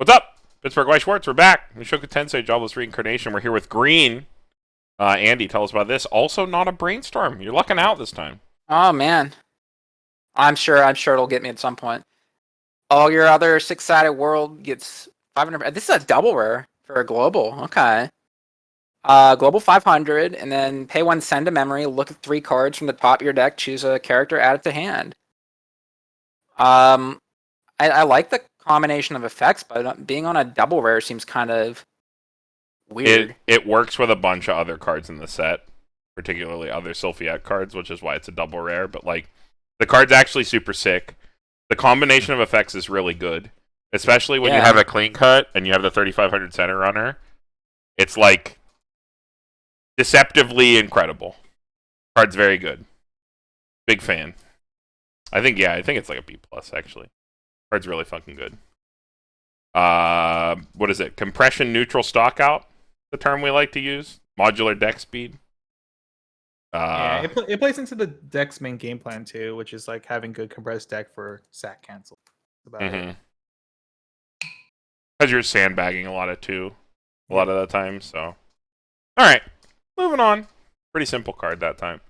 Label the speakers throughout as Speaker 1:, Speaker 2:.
Speaker 1: What's up? Pittsburgh Weiss Schwarz, we're back. Mushoku Tensei, Jobless Reincarnation. We're here with Green. Andy, tell us about this. Also not a brainstorm. You're lucking out this time.
Speaker 2: Oh man, I'm sure it'll get me at some point. All your other six-sided world gets 500. This is a double rare for a global. Okay. Global 500, and then pay one, send a memory. Look at 3 cards from the top of your deck. Choose a character, add it to hand. I like the combination of effects, but being on a double rare seems kind of weird.
Speaker 1: It works with a bunch of other cards in the set, particularly other Sylphiat cards, which is why it's a double rare. But like, the card's actually super sick. The combination of effects is really good, especially when you have a clean cut and you have the 3500 center runner. It's like deceptively incredible. Card's very good. Big fan. I think it's like a B plus actually. Card's really fucking good. What is it? Compression neutral stockout, the term we like to use. Modular deck speed.
Speaker 3: It plays into the deck's main game plan too, which is like having good compressed deck for sack cancel. About it.
Speaker 1: Because you're sandbagging a lot of the time. So, all right, moving on. Pretty simple card that time.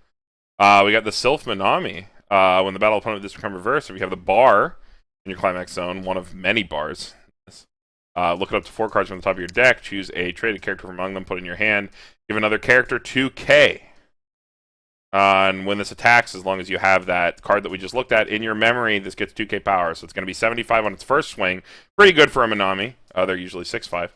Speaker 1: We got the Sylph Minami. When the battle opponent does become reversed, if you have the bar in your climax zone, one of many bars. Look it up to 4 cards from the top of your deck. Choose a traded character from among them. Put in your hand. Give another character 2k. And when this attacks, as long as you have that card that we just looked at in your memory, this gets 2k power. So it's going to be 75 on its first swing. Pretty good for a Minami. They're usually 6-5.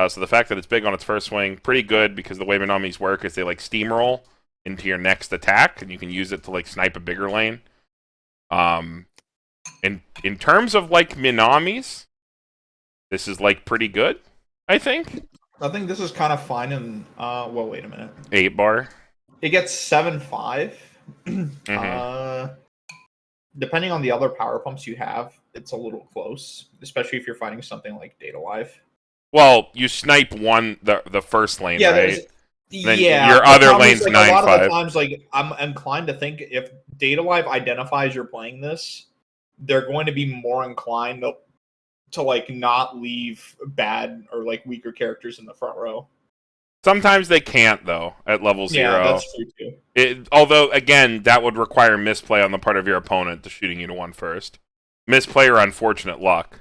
Speaker 1: So the fact that it's big on its first swing, pretty good, because the way Minamis work is they like steamroll into your next attack, and you can use it to like snipe a bigger lane. In terms of like Minamis, this is like pretty good, I think.
Speaker 4: I think this is kind of fine in well, wait a minute.
Speaker 1: 8 bar.
Speaker 4: It gets 7-5. Depending on the other power pumps you have, it's a little close, especially if you're fighting something like Data Life.
Speaker 1: Well, you snipe the first lane, right? Then
Speaker 4: Yeah,
Speaker 1: your other lane's like 9-5.
Speaker 4: A lot of the times, like I'm inclined to think if Data Life identifies you're playing this, they're going to be more inclined to like not leave bad or like weaker characters in the front row.
Speaker 1: Sometimes they can't though at level 0.
Speaker 4: Yeah, that's true too.
Speaker 1: Although again, that would require misplay on the part of your opponent to shooting you to 1 first. Misplay or unfortunate luck,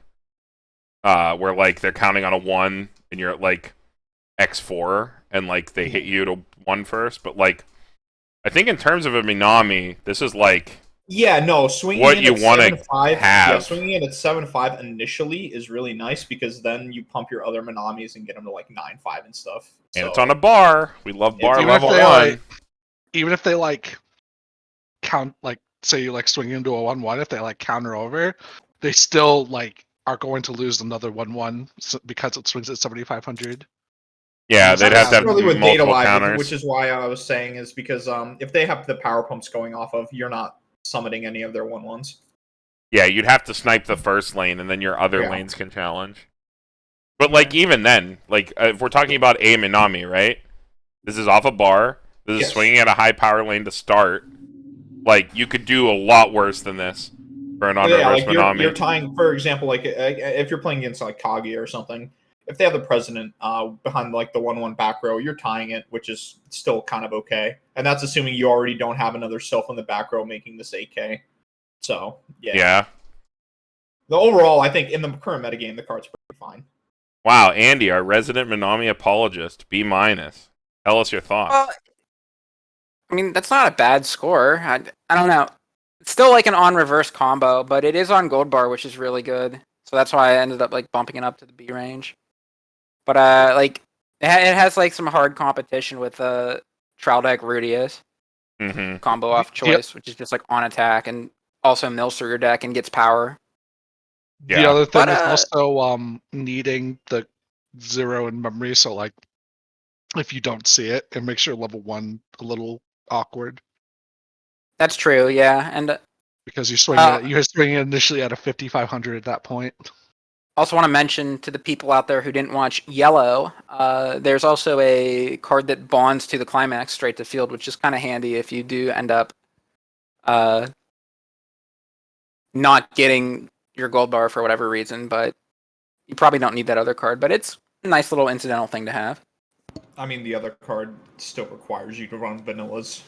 Speaker 1: where like they're counting on a 1 and you're at like X4 and like they hit you to 1 first. But like, I think in terms of a Minami, this is like.
Speaker 4: Yeah, no, swinging
Speaker 1: what
Speaker 4: in
Speaker 1: you
Speaker 4: at
Speaker 1: want to
Speaker 4: 7-5,
Speaker 1: have.
Speaker 4: Yeah, swinging in at 7-5 initially is really nice because then you pump your other Minamis and get them to like 9-5 and stuff.
Speaker 1: And it's on a bar. We love bar level 1.
Speaker 5: Like, even if they like count, like say you like swing into a 1-1, if they like counter over, they still like are going to lose another 1-1 because it swings at 7,500.
Speaker 1: Yeah, they'd have to have
Speaker 4: really with
Speaker 1: multiple
Speaker 4: Data
Speaker 1: counters.
Speaker 4: Live, which is why I was saying is because if they have the power pumps going off of, you're not summoning any of their 1-1s.
Speaker 1: Yeah, you'd have to snipe the first lane, and then your other lanes can challenge. But like even then, like if we're talking about a Minami, right? This is off a bar. This is swinging at a high power lane to start. Like you could do a lot worse than this for an on-reverse Minami.
Speaker 4: You're tying, for example, like if you're playing against like Kagi or something. If they have the president behind like the 1-1 back row, you're tying it, which is still kind of okay. And that's assuming you already don't have another Sylph in the back row making this 8K. So, yeah. The overall, I think in the current metagame, the card's pretty fine.
Speaker 1: Wow, Andy, our resident Minami apologist, B-. Tell us your thoughts.
Speaker 2: Well, I mean, that's not a bad score. I don't know. It's still like an on-reverse combo, but it is on gold bar, which is really good. So that's why I ended up like bumping it up to the B range. But like it has like some hard competition with Trial Deck Rudeus combo off choice, which is just like on attack and also mills through your deck and gets power.
Speaker 5: Yeah. The other thing is also needing the 0 in memory, so like if you don't see it, it makes your level 1 a little awkward.
Speaker 2: That's true, yeah, and
Speaker 5: because you're swinging initially at a 5,500 at that point.
Speaker 2: Also want to mention to the people out there who didn't watch Yellow, there's also a card that bonds to the climax straight to field, which is kind of handy if you do end up not getting your gold bar for whatever reason. But you probably don't need that other card, but it's a nice little incidental thing to have.
Speaker 4: I mean, the other card still requires you to run vanillas.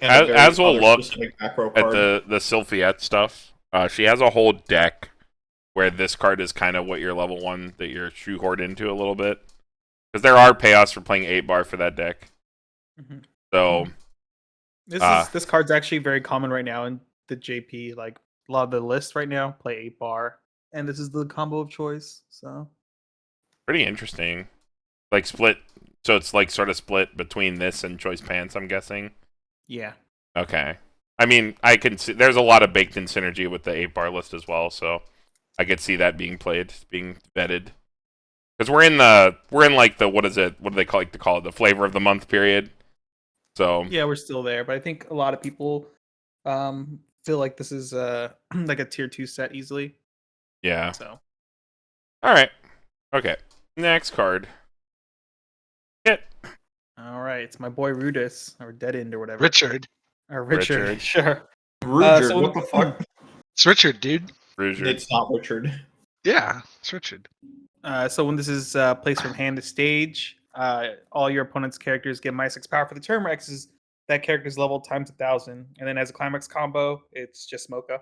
Speaker 1: As we'll look
Speaker 4: back row
Speaker 1: at
Speaker 4: card.
Speaker 1: the Sylphiette stuff, she has a whole deck where this card is kind of what your level 1 that you're shoehorned into a little bit. Because there are payoffs for playing 8-bar for that deck.
Speaker 3: Mhm.
Speaker 1: So
Speaker 3: This card's actually very common right now in the JP. Like a lot of the lists right now play 8-bar, and this is the combo of choice. So
Speaker 1: pretty interesting. Like split, so it's like sort of split between this and Choice Pants, I'm guessing.
Speaker 3: yeah,
Speaker 1: Okay. I mean, I can see there's a lot of baked in synergy with the 8-bar list as well, so I could see that being played, being vetted. Because we're in like the what do they call it, the flavor of the month period. So
Speaker 3: yeah, we're still there, but I think a lot of people feel like this is like a tier 2 set easily.
Speaker 1: yeah.
Speaker 3: So
Speaker 1: All right. Okay. Next card. Hit.
Speaker 3: all right, it's my boy Rudeus or Dead End or whatever.
Speaker 5: Richard.
Speaker 3: Or Richard.
Speaker 1: Richard.
Speaker 3: Sure.
Speaker 4: Ruger,
Speaker 3: so-
Speaker 4: what the fuck?
Speaker 5: It's Richard, dude.
Speaker 1: Bruiser.
Speaker 4: It's not Richard.
Speaker 5: Yeah, it's Richard.
Speaker 3: So when this is placed from hand to stage, all your opponent's characters get -6 power for the turn. X is that character's level times 1,000, and then as a climax combo, it's just Mocha.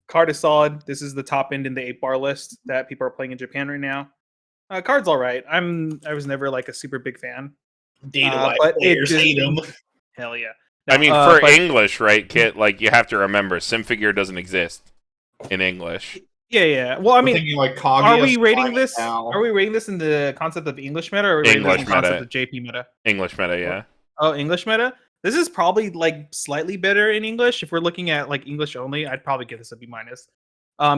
Speaker 3: Card is solid. This is the top end in the 8-bar list that people are playing in Japan right now. Card's all right. I was never like a super big fan.
Speaker 4: Data
Speaker 3: but it
Speaker 4: players
Speaker 3: just-
Speaker 4: hate him.
Speaker 3: Hell yeah.
Speaker 1: I mean,
Speaker 3: No,
Speaker 1: for
Speaker 3: but-
Speaker 1: English, right, Kit? Like you have to remember, Simfigure doesn't exist in English.
Speaker 3: Yeah. Well, I
Speaker 4: I'm
Speaker 3: mean,
Speaker 4: thinking like Kaguya,
Speaker 3: are we rating
Speaker 4: Slime,
Speaker 3: this?
Speaker 4: Now.
Speaker 3: Are we rating this in the concept of English meta, or are we rating this in
Speaker 1: English
Speaker 3: the concept
Speaker 1: meta.
Speaker 3: of JP meta?
Speaker 1: English meta, yeah.
Speaker 3: Oh, English meta. This is probably like slightly better in English. If we're looking at like English only, I'd probably give this a B-.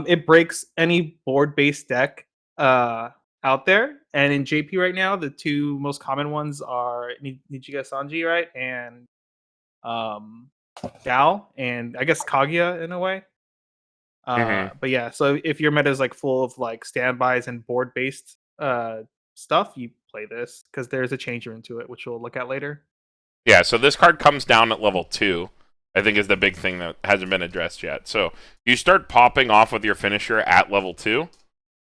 Speaker 3: It breaks any board-based deck out there, and in JP right now, the two most common ones are Nijiga Sanji, right, and Gal, and I guess Kaguya in a way. But yeah, so if your meta is like full of like standbys and board-based stuff, you play this because there's a changer into it, which we'll look at later.
Speaker 1: Yeah, so this card comes down at level 2, I think is the big thing that hasn't been addressed yet. So you start popping off with your finisher at level 2,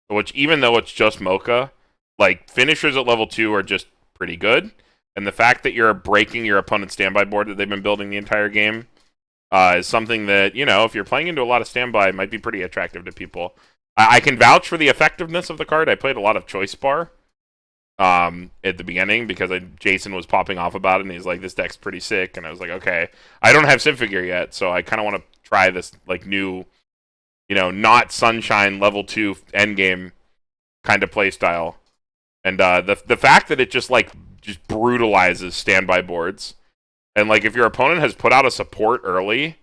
Speaker 1: which even though it's just Mocha, like finishers at level 2 are just pretty good. And the fact that you're breaking your opponent's standby board that they've been building the entire game is something that, you know, if you're playing into a lot of standby, might be pretty attractive to people. I can vouch for the effectiveness of the card. I played a lot of Choice Bar at the beginning because Jason was popping off about it, and he's like, this deck's pretty sick. And I was like, okay, I don't have Simfigure yet, so I kind of want to try this like new, you know, not Sunshine level 2 endgame kind of play style. And the fact that it just brutalizes standby boards, and like if your opponent has put out a support early,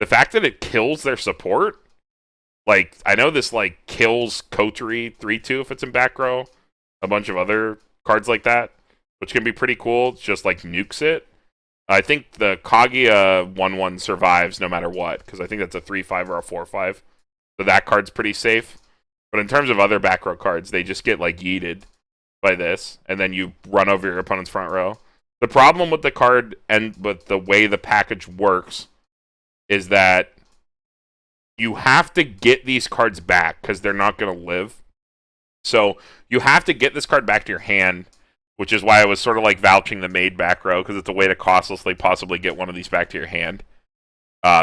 Speaker 1: the fact that it kills their support, like I know this like kills Coterie 3/2 if it's in back row, a bunch of other cards like that, which can be pretty cool. It's just like nukes it. I think the Kaguya 1/1 survives no matter what, because I think that's a 3/5 or a 4/5. So that card's pretty safe. But in terms of other back row cards, they just get like yeeted by this, and then you run over your opponent's front row. The problem with the card and with the way the package works is that you have to get these cards back because they're not going to live. So you have to get this card back to your hand, which is why I was sort of like vouching the Maid back row, because it's a way to costlessly possibly get one of these back to your hand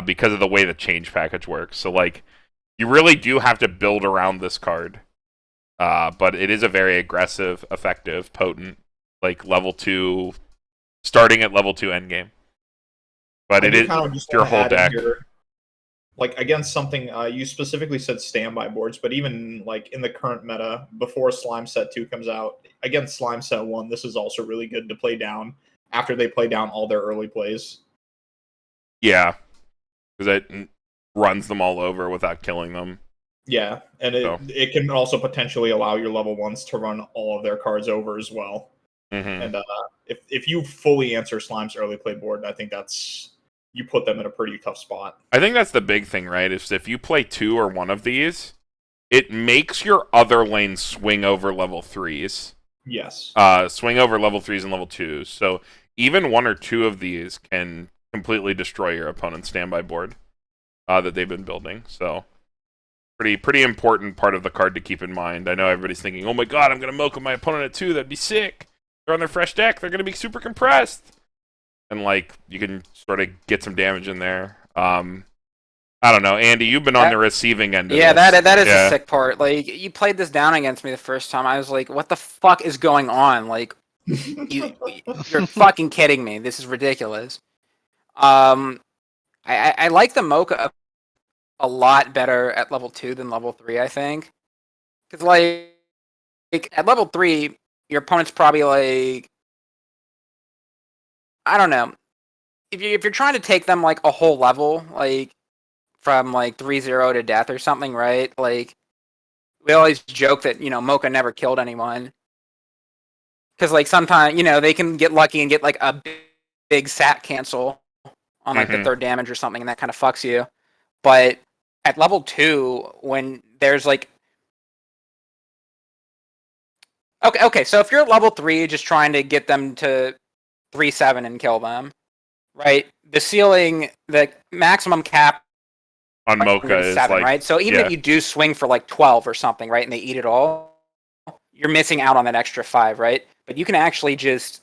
Speaker 1: because of the way the change package works. So like you really do have to build around this card. But it is a very aggressive, effective, potent, like level 2, starting at level 2 endgame. But it is your whole deck.
Speaker 4: Like against something, you specifically said standby boards, but even like in the current meta, before Slime Set 2 comes out, against Slime Set 1, this is also really good to play down after they play down all their early plays.
Speaker 1: Yeah, because it runs them all over without killing them.
Speaker 4: Yeah, and it can also potentially allow your level 1s to run all of their cards over as well.
Speaker 1: Mm-hmm.
Speaker 4: And if you fully answer Slime's early play board, I think you put them in a pretty tough spot.
Speaker 1: I think that's the big thing, right? Is if you play 2 or 1 of these, it makes your other lane swing over level 3s.
Speaker 4: Yes.
Speaker 1: Swing over level 3s and level 2s. So even 1 or 2 of these can completely destroy your opponent's standby board that they've been building. So Pretty important part of the card to keep in mind. I know everybody's thinking, oh my god, I'm going to Mocha my opponent at 2. That'd be sick. They're on their fresh deck. They're going to be super compressed. And, like, you can sort of get some damage in there. I don't know. Andy, you've been on the receiving end of
Speaker 2: Yeah,
Speaker 1: this.
Speaker 2: that is the sick part. Like, you played this down against me the first time. I was like, what the fuck is going on? Like, you're fucking kidding me. This is ridiculous. I like the Mocha a lot better at level 2 than level 3, I think. Because, like, at level 3, your opponent's probably, like, I don't know. If you're trying to take them, like, a whole level, like, from, like, 3-0 to death or something, right? Like, we always joke that, Mocha never killed anyone. Because, like, sometimes, they can get lucky and get, like, a big sat cancel on, like, the 3rd damage or something, and that kind of fucks you. But at level 2, when there's, like... Okay, so if you're at level 3 just trying to get them to 3-7 and kill them, right? The ceiling, the maximum cap
Speaker 1: on Mocha is
Speaker 2: 7,
Speaker 1: like...
Speaker 2: right? So even if you do swing for, like, 12 or something, right, and they eat it all, you're missing out on that extra 5, right? But you can actually just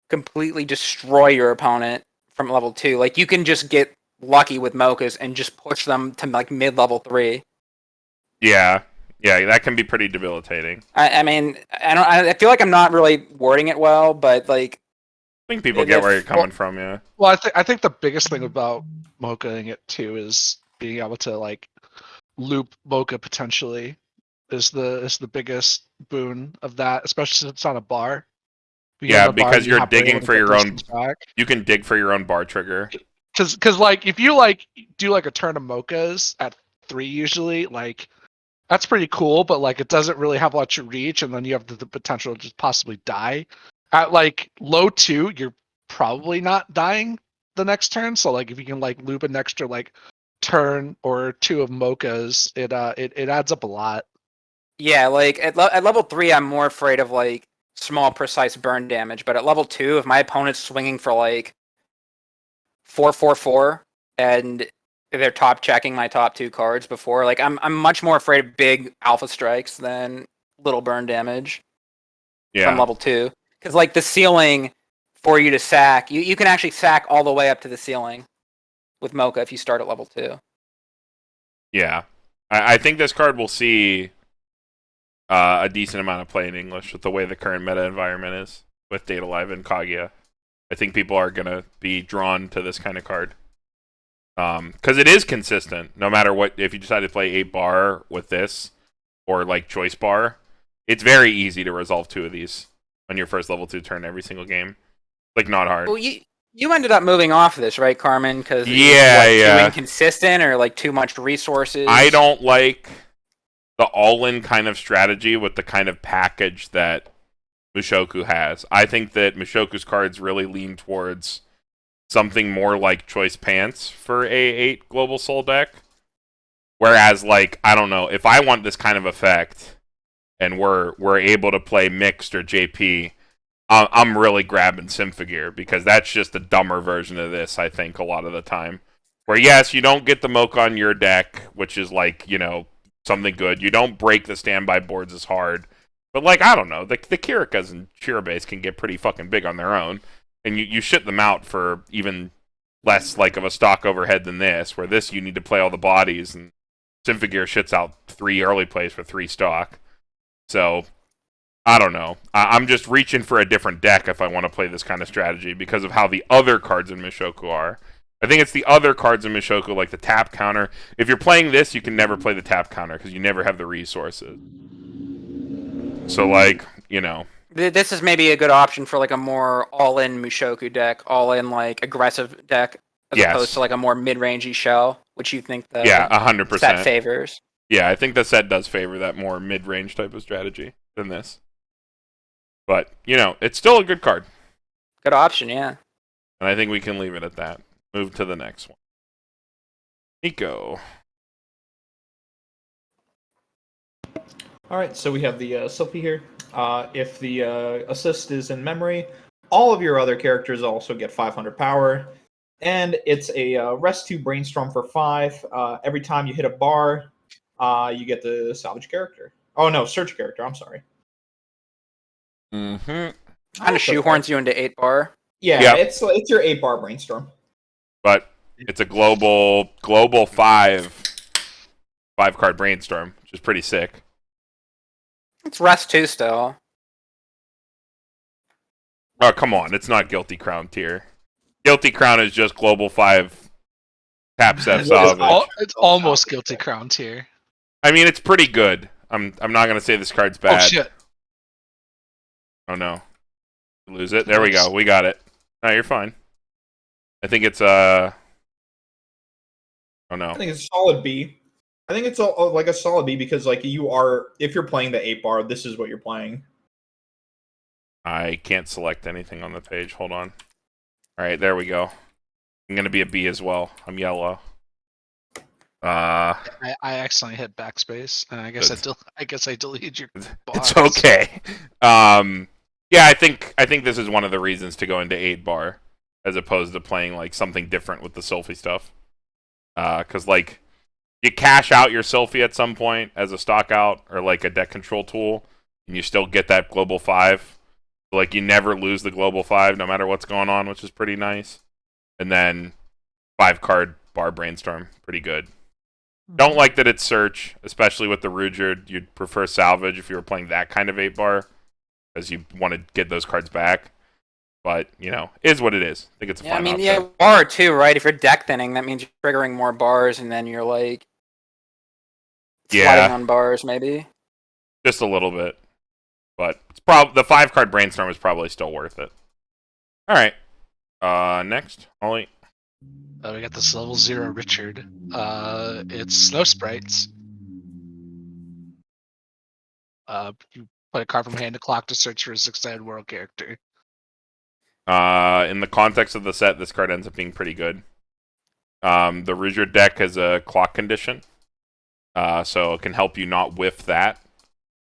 Speaker 2: completely destroy your opponent from level 2. Like, you can just get lucky with Mochas and just push them to, like, mid-level 3.
Speaker 1: Yeah, that can be pretty debilitating.
Speaker 2: I mean, I feel like I'm not really wording it well, but, like...
Speaker 1: I think people get where you're coming from, yeah.
Speaker 5: Well, I think the biggest thing about Mochaing it, too, is being able to, like, loop Mocha potentially is the biggest boon of that, especially since it's on a bar.
Speaker 1: Yeah, because you're digging for your own... You can dig for your own bar trigger.
Speaker 5: Because like, if you, like, do, like, a turn of Mochas at 3 usually, like, that's pretty cool, but, like, it doesn't really have much reach, and then you have the potential to just possibly die. At, like, low 2, you're probably not dying the next turn, so, like, if you can, like, loop an extra, like, turn or 2 of Mochas, it adds up a lot.
Speaker 2: Yeah, like, at level 3, I'm more afraid of, like, small, precise burn damage, but at level 2, if my opponent's swinging for, like, 4-4-4, and they're top checking my top 2 cards before, like, I'm much more afraid of big alpha strikes than little burn damage from level 2. Because, like, the ceiling for you to sack, you can actually sack all the way up to the ceiling with Mocha if you start at level 2.
Speaker 1: Yeah. I think this card will see a decent amount of play in English with the way the current meta environment is with Data Live and Kaguya. I think people are going to be drawn to this kind of card. Because it is consistent, no matter what. If you decide to play 8 bar with this, or, like, choice bar, it's very easy to resolve 2 of these on your first level 2 turn every single game. Like, not hard.
Speaker 2: Well, you ended up moving off of this, right, Carmen? Because
Speaker 1: too
Speaker 2: inconsistent or, like, too much resources.
Speaker 1: I don't like the all-in kind of strategy with the kind of package that Mushoku has. I think that Mushoku's cards really lean towards something more like Choice Pants for A8 Global Soul deck. Whereas, like, I don't know, if I want this kind of effect and we're able to play Mixed or JP, I'm really grabbing Symphogear, because that's just a dumber version of this, I think, a lot of the time. Where, yes, you don't get the Mocha on your deck, which is, like, something good. You don't break the standby boards as hard. But, like, I don't know, the Kirikas and Chirabes can get pretty fucking big on their own. And you shit them out for even less, like, of a stock overhead than this, where this you need to play all the bodies, and Symphogear shits out 3 early plays for 3 stock. So, I don't know. I'm just reaching for a different deck if I want to play this kind of strategy because of how the other cards in Mushoku are. I think it's the other cards in Mushoku, like the tap counter. If you're playing this, you can never play the tap counter because you never have the resources. So, like,
Speaker 2: This is maybe a good option for, like, a more all-in Mushoku deck, all-in, like, aggressive deck, as opposed to, like, a more mid-rangey shell, which you think the
Speaker 1: 100%.
Speaker 2: set favors.
Speaker 1: Yeah, I think the set does favor that more mid-range type of strategy than this. But, it's still a good card.
Speaker 2: Good option, yeah.
Speaker 1: And I think we can leave it at that. Move to the next one. Niko.
Speaker 4: All right, so we have the Sylphie here. If the assist is in memory, all of your other characters also get 500 power. And it's a rest 2 brainstorm for 5. Every time you hit a bar, you get the salvage character. Oh no, search character. I'm sorry.
Speaker 1: Mm-hmm.
Speaker 2: Kind of
Speaker 4: That's okay.
Speaker 2: shoehorns you into 8-bar.
Speaker 4: Yeah,
Speaker 1: Yep.
Speaker 4: it's your 8-bar brainstorm.
Speaker 1: But it's a global 5-card brainstorm, which is pretty sick.
Speaker 2: It's Rust 2 still.
Speaker 1: Oh, come on. It's not Guilty Crown tier. Guilty Crown is just global 5 tap set
Speaker 4: It's
Speaker 1: salvage.
Speaker 5: It's almost Guilty Crown tier.
Speaker 1: I mean, it's pretty good. I'm not going to say this card's bad.
Speaker 5: Oh shit!
Speaker 1: Oh, no. Lose it. There we go. We got it. No, you're fine. I think it's Oh, no.
Speaker 4: I think it's a solid B. I think it's like a solid B because like if you're playing the 8-bar, this is what you're playing.
Speaker 1: I can't select anything on the page. Hold on. All right, there we go. I'm going to be a B as well. I'm yellow.
Speaker 5: I accidentally hit backspace, and I guess
Speaker 1: Good.
Speaker 5: I deleted your.
Speaker 1: It's
Speaker 5: bars.
Speaker 1: okay. Yeah, I think this is one of the reasons to go into 8-bar as opposed to playing like something different with the Sylphie stuff. Because like you cash out your Sylphie at some point as a stock out or like a deck control tool, and you still get that global 5. So, like you never lose the global 5 no matter what's going on, which is pretty nice. And then 5-card bar brainstorm, pretty good. Don't like that it's search, especially with the Rudeus. You'd prefer salvage if you were playing that kind of 8-bar, because you want to get those cards back. But, you know, is what it is. I think it's a fine option.
Speaker 2: Yeah, bar too, right? If you're deck thinning, that means you're triggering more bars, and then you're like sweating on bars, maybe.
Speaker 1: Just a little bit. But it's the 5-card brainstorm is probably still worth it. All right. Next, Ollie.
Speaker 5: We got this level 0 Richard. It's Snow Sprites. You put a card from hand to clock to search for a 6-sided world character.
Speaker 1: In the context of the set, this card ends up being pretty good. The Rudeus deck has a clock condition, so it can help you not whiff that.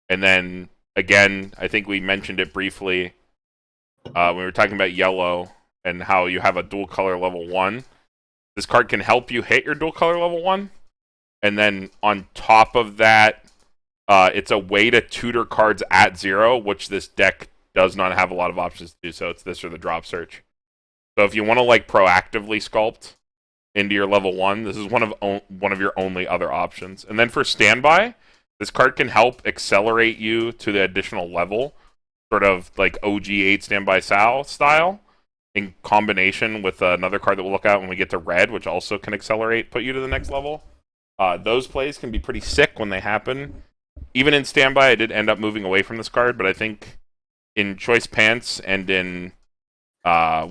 Speaker 1: And then, again, I think we mentioned it briefly when we were talking about yellow and how you have a dual color level 1. This card can help you hit your dual color level 1. And then on top of that, it's a way to tutor cards at 0, which this deck does not have a lot of options to do so. It's this or the drop search. So if you want to like proactively sculpt into your level 1, this is one of your only other options. And then for standby, this card can help accelerate you to the additional level, sort of like OG8 standby Sal style, in combination with another card that we'll look at when we get to red, which also can put you to the next level. Those plays can be pretty sick when they happen. Even in standby, I did end up moving away from this card, but I think in choice pants and in the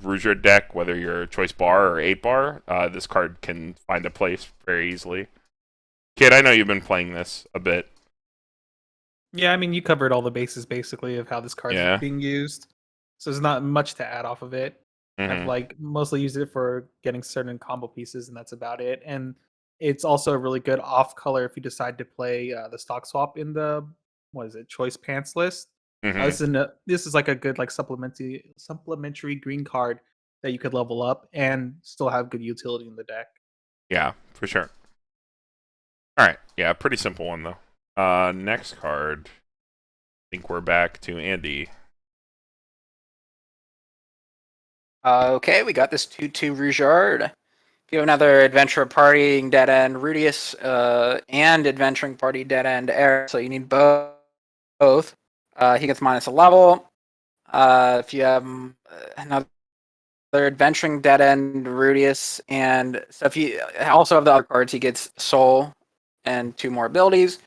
Speaker 1: Rudeus deck, whether you're choice bar or 8-bar, this card can find a place very easily. Kid, I know you've been playing this a bit.
Speaker 3: Yeah, I mean, you covered all the bases basically of how this card is being used, so there's not much to add off of it. I've like mostly used it for getting certain combo pieces, and that's about it. And it's also a really good off color if you decide to play the stock swap in the choice pants list. This is like a good like supplementary green card that you could level up and still have good utility in the deck.
Speaker 1: Yeah, for sure. All right, yeah, pretty simple one though. Next card. I think we're back to Andy.
Speaker 2: Okay, we got this 2/2 Rudeus. If you have another Adventure Partying Dead End Rudeus and Adventuring Party Dead End Air, so you need both. He gets minus a level. If you have another Adventuring Dead End Rudeus, and so if you also have the other cards, he gets Soul and 2 more abilities.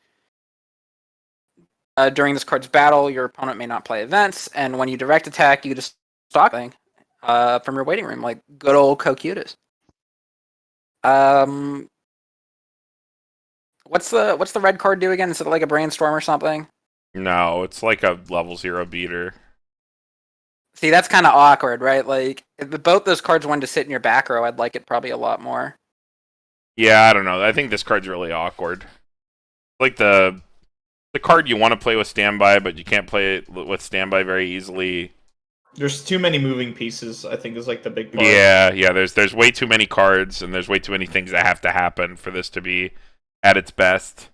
Speaker 2: During this card's battle, your opponent may not play events, and when you direct attack, you just stock thing from your waiting room, like good old Cocutus. What's the red card do again? Is it like a brainstorm or something?
Speaker 1: No, it's like a level 0 beater.
Speaker 2: See, that's kind of awkward, right? Like, if both those cards wanted to sit in your back row, I'd like it probably a lot more.
Speaker 1: Yeah, I don't know. I think this card's really awkward. Like the card you want to play with standby, but you can't play it with standby very easily.
Speaker 4: There's too many moving pieces, I think, is like the big part.
Speaker 1: Yeah. There's way too many cards, and there's way too many things that have to happen for this to be at its best.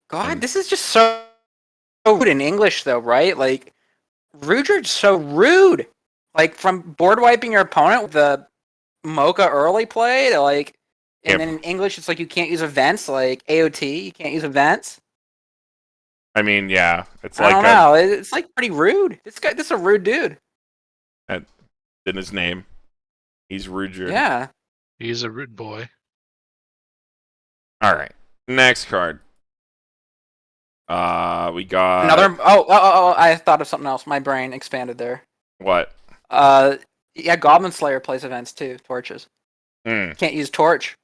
Speaker 2: God, this is just so rude in English, though, right? Like, Rude's so rude. Like, from board wiping your opponent with the Mocha early play to, like, and
Speaker 1: Yep.
Speaker 2: then in English, it's like you can't use events, like AOT, you can't use events.
Speaker 1: I mean, yeah, it's
Speaker 2: I
Speaker 1: like
Speaker 2: don't know. It's like pretty rude. This is a rude dude.
Speaker 1: in his name. He's rude.
Speaker 2: Yeah.
Speaker 5: He's a rude boy.
Speaker 1: All right. Next card. We got
Speaker 2: Another. Oh! I thought of something else. My brain expanded there.
Speaker 1: what?
Speaker 2: Yeah, Goblin Slayer plays events too. Torches. Can't use torch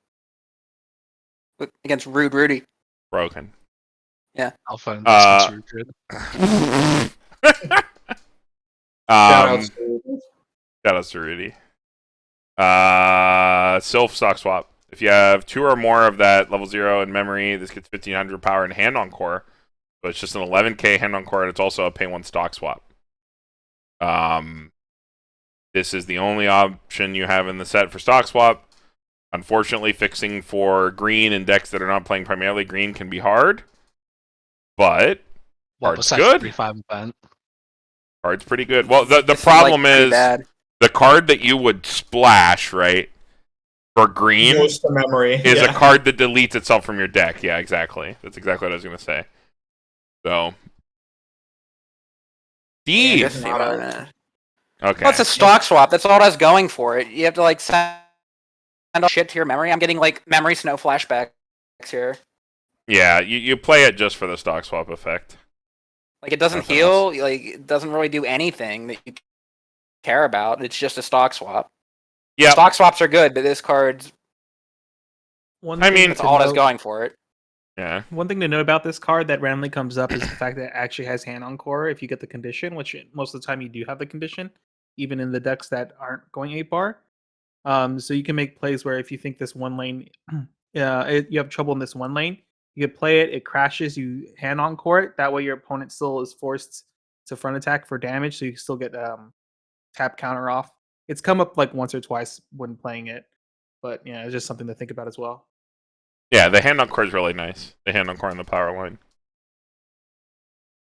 Speaker 2: against Rude Rudy.
Speaker 1: Broken.
Speaker 5: Alpha investments are good.
Speaker 4: Shout out
Speaker 1: Shout out to Rudy. Sylph stock swap. If you have 2 or more of that level 0 in memory, this gets 1500 power and hand on core. But it's just an 11k hand on core, and it's also a pay 1 stock swap. This is the only option you have in the set for stock swap. Unfortunately, fixing for green in decks that are not playing primarily green can be hard. But
Speaker 5: Well,
Speaker 1: card's
Speaker 5: besides
Speaker 1: good.
Speaker 5: 3-5 event.
Speaker 1: Card's pretty good. Well, the
Speaker 2: This
Speaker 1: problem
Speaker 2: like, pretty
Speaker 1: is
Speaker 2: bad.
Speaker 1: the card that you would splash, right, for green
Speaker 4: Goes to memory.
Speaker 1: is a card that deletes itself from your deck. Yeah, exactly. That's exactly what I was going to say. So,
Speaker 2: Yeah,
Speaker 1: Steve.
Speaker 2: just see what I meant.
Speaker 1: Okay.
Speaker 2: Well, it's a stock swap. That's all I was going for. It. You have to like send all shit to your memory. I'm getting like memory snow flashbacks here.
Speaker 1: Yeah, you play it just for the stock swap effect.
Speaker 2: Like it doesn't
Speaker 1: Nothing
Speaker 2: heal. Like it doesn't really do anything that you care about. It's just a stock swap.
Speaker 1: Yeah.
Speaker 2: Stock swaps are good, but this card's
Speaker 3: One
Speaker 1: I
Speaker 3: thing
Speaker 1: mean-
Speaker 2: that's
Speaker 3: to
Speaker 2: all that's
Speaker 3: note-
Speaker 2: going for it.
Speaker 1: Yeah.
Speaker 3: One thing to note about this card that randomly comes up is the fact that it actually has hand on core if you get the condition, which most of the time you do have the condition, even in the decks that aren't going 8-bar. So you can make plays where if you think this one lane, you have trouble in this one lane, you can play it, it crashes, you hand on core it. That way your opponent still is forced to front attack for damage, so you can still get tap counter off. It's come up like once or twice when playing it, but yeah, it's just something to think about as well.
Speaker 1: Yeah, the hand on core is really nice. The hand on core on the power line.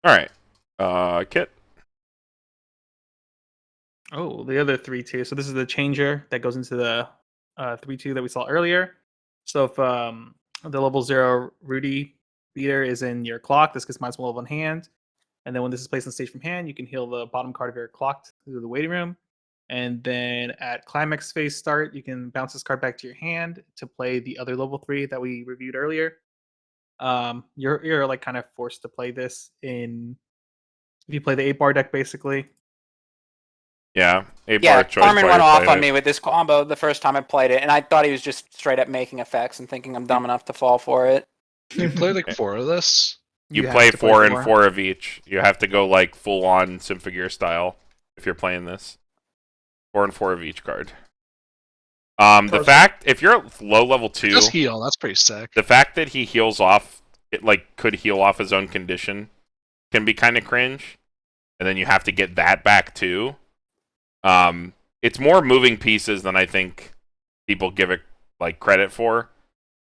Speaker 1: All right. Kit.
Speaker 3: Oh, the other 3-2. So this is the changer that goes into the 3-2 that we saw earlier. So if the level 0 Rudy beater is in your clock, this gets -1 level in hand. And then when this is placed on stage from hand, you can heal the bottom card of your clock through the waiting room. And then at climax phase start, you can bounce this card back to your hand to play the other level 3 that we reviewed earlier. You're like kind of forced to play this in if you play the 8-bar deck basically.
Speaker 1: Yeah. 8-bar
Speaker 2: Yeah,
Speaker 1: choice
Speaker 2: Carmen
Speaker 1: player
Speaker 2: went off
Speaker 1: played
Speaker 2: on
Speaker 1: it.
Speaker 2: me with this combo the first time I played it, and I thought he was just straight up making effects and thinking I'm dumb enough to fall for it.
Speaker 5: You play like 4 of this?
Speaker 1: You
Speaker 3: have
Speaker 1: play
Speaker 3: to
Speaker 1: 4 and 4 of each. You have to go like full on Symphogear style if you're playing this. 4 and 4 of each card. The fact if you're at low level 2,
Speaker 5: Just heal. That's pretty sick.
Speaker 1: the fact that he heals off, it like could heal off his own condition, can be kind of cringe. And then you have to get that back too. It's more moving pieces than I think people give it like credit for.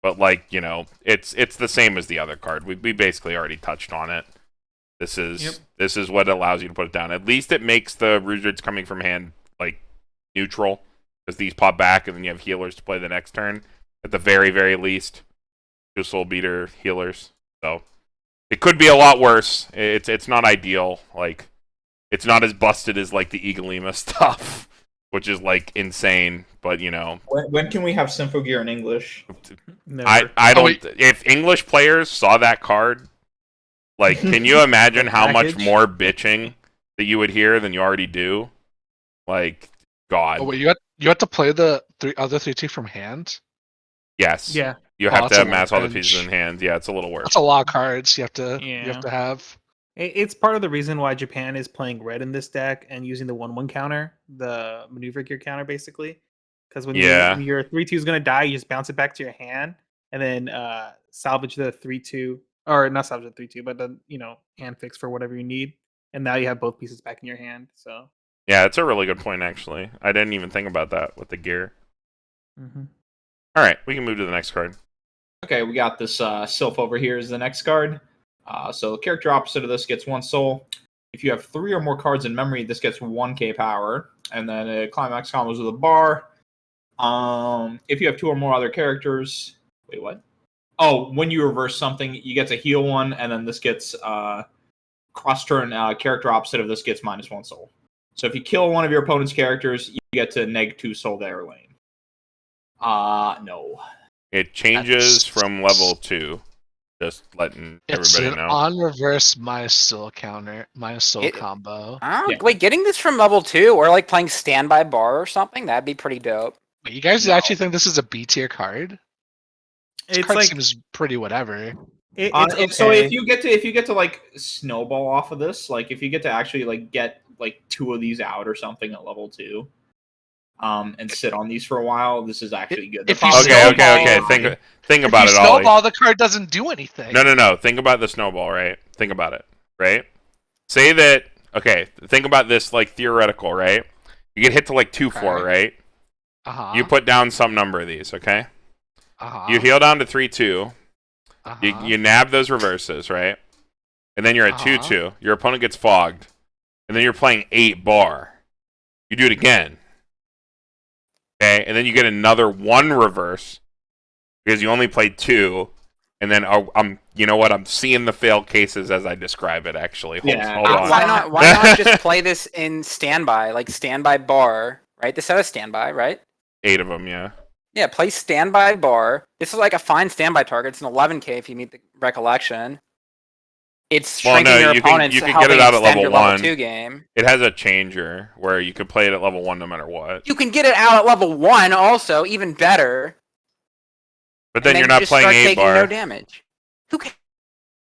Speaker 1: But like, you know, it's the same as the other card. We basically already touched on it. This is what allows you to put it down. At least it makes the Rudeus coming from hand like neutral, because these pop back and then you have healers to play the next turn. At the very, very least, 2 soul beater healers. So it could be a lot worse. It's not ideal. Like it's not as busted as like the Eaglema stuff, which is like insane. But you know,
Speaker 4: When can we have Symphogear in English?
Speaker 3: Never.
Speaker 1: I don't.
Speaker 5: wait.
Speaker 1: If English players saw that card, like, can you imagine how much
Speaker 3: Package?
Speaker 1: more bitching that you would hear than you already do? Like, God,
Speaker 5: Oh, wait, you have to play the other 3-2 from hand?
Speaker 1: yes,
Speaker 3: Yeah.
Speaker 1: you
Speaker 5: Oh,
Speaker 1: have
Speaker 5: that's
Speaker 1: to
Speaker 5: a
Speaker 1: amass all the
Speaker 5: cringe.
Speaker 1: pieces in hand. Yeah, it's a little worse.
Speaker 5: That's a lot of cards you have to
Speaker 3: Yeah.
Speaker 5: have.
Speaker 3: It's part of the reason why Japan is playing red in this deck and using the 1/1 counter, the maneuver gear counter, basically. Because when your 3/2 is going to die, you just bounce it back to your hand and then salvage the 3/2, or not salvage the 3/2, but then hand fix for whatever you need, and now you have both pieces back in your hand. So
Speaker 1: Yeah, it's a really good point actually. I didn't even think about that with the gear.
Speaker 3: mhm.
Speaker 1: All right, we can move to the next card.
Speaker 4: Okay, we got this Sylph over here is the next card. So the character opposite of this gets 1 soul. If you have 3 or more cards in memory, this gets 1k power. And then a climax combos with a bar. If you have 2 or more other characters... Wait, what? Oh, when you reverse something, you get to heal 1, and then this gets... cross-turn character opposite of this gets -1 soul. So if you kill one of your opponent's characters, you get to -2 soul their lane. No.
Speaker 1: It changes from level 2. Just letting
Speaker 5: It's
Speaker 1: everybody
Speaker 5: an
Speaker 1: know.
Speaker 5: on reverse minus soul counter, minus soul
Speaker 2: It-
Speaker 5: combo.
Speaker 2: Oh, wait, getting this from level 2 or like playing standby bar or something, that'd be pretty dope.
Speaker 5: Wait, you guys
Speaker 4: No.
Speaker 5: actually think this is a B tier card? This
Speaker 3: It's
Speaker 5: card
Speaker 3: like
Speaker 5: seems pretty whatever.
Speaker 3: it's
Speaker 4: So
Speaker 3: okay.
Speaker 4: if you get to like snowball off of this, like if you get to actually like get like 2 of these out or something at level 2, and sit on these for a while, this is actually good.
Speaker 5: If you
Speaker 1: Okay. Think
Speaker 5: If
Speaker 1: about
Speaker 5: you
Speaker 1: it, Ollie.
Speaker 5: snowball, the card doesn't do anything.
Speaker 1: No. Think about the snowball, right? Think about it, right? Say that. Okay. Think about this like theoretical, right? You get hit to like 2-4,
Speaker 5: Okay.
Speaker 1: right?
Speaker 5: Uh-huh.
Speaker 1: You put down some number of these, okay?
Speaker 5: Uh-huh.
Speaker 1: You heal down to 3-2.
Speaker 5: Uh-huh.
Speaker 1: You nab those reverses, right? And then you're at
Speaker 5: Uh-huh.
Speaker 1: 2-2. Your opponent gets fogged. And then you're playing 8 bar. You do it again. Okay? And then you get another 1 reverse. Because you only played 2. And then you know what? I'm seeing the fail cases as I describe it, actually. Hold on.
Speaker 2: Why not just play this in standby, like standby bar, right? This has a standby, right?
Speaker 1: 8 of them, yeah.
Speaker 2: Yeah, play standby bar. This is like a fine standby target. It's an 11k if you meet the recollection. It's
Speaker 1: Well,
Speaker 2: shrinking
Speaker 1: no,
Speaker 2: your
Speaker 1: you can-
Speaker 2: opponents
Speaker 1: you
Speaker 2: to
Speaker 1: can
Speaker 2: help
Speaker 1: get it out at
Speaker 2: extend
Speaker 1: level
Speaker 2: your
Speaker 1: 1.
Speaker 2: level 2 game.
Speaker 1: It has a changer where you could play it at level 1 no matter what.
Speaker 2: You can get it out at level 1 also, even better.
Speaker 1: But then
Speaker 2: and
Speaker 1: you're
Speaker 2: you
Speaker 1: not
Speaker 2: just
Speaker 1: playing
Speaker 2: start
Speaker 1: 8
Speaker 2: taking
Speaker 1: bar.
Speaker 2: no damage. Who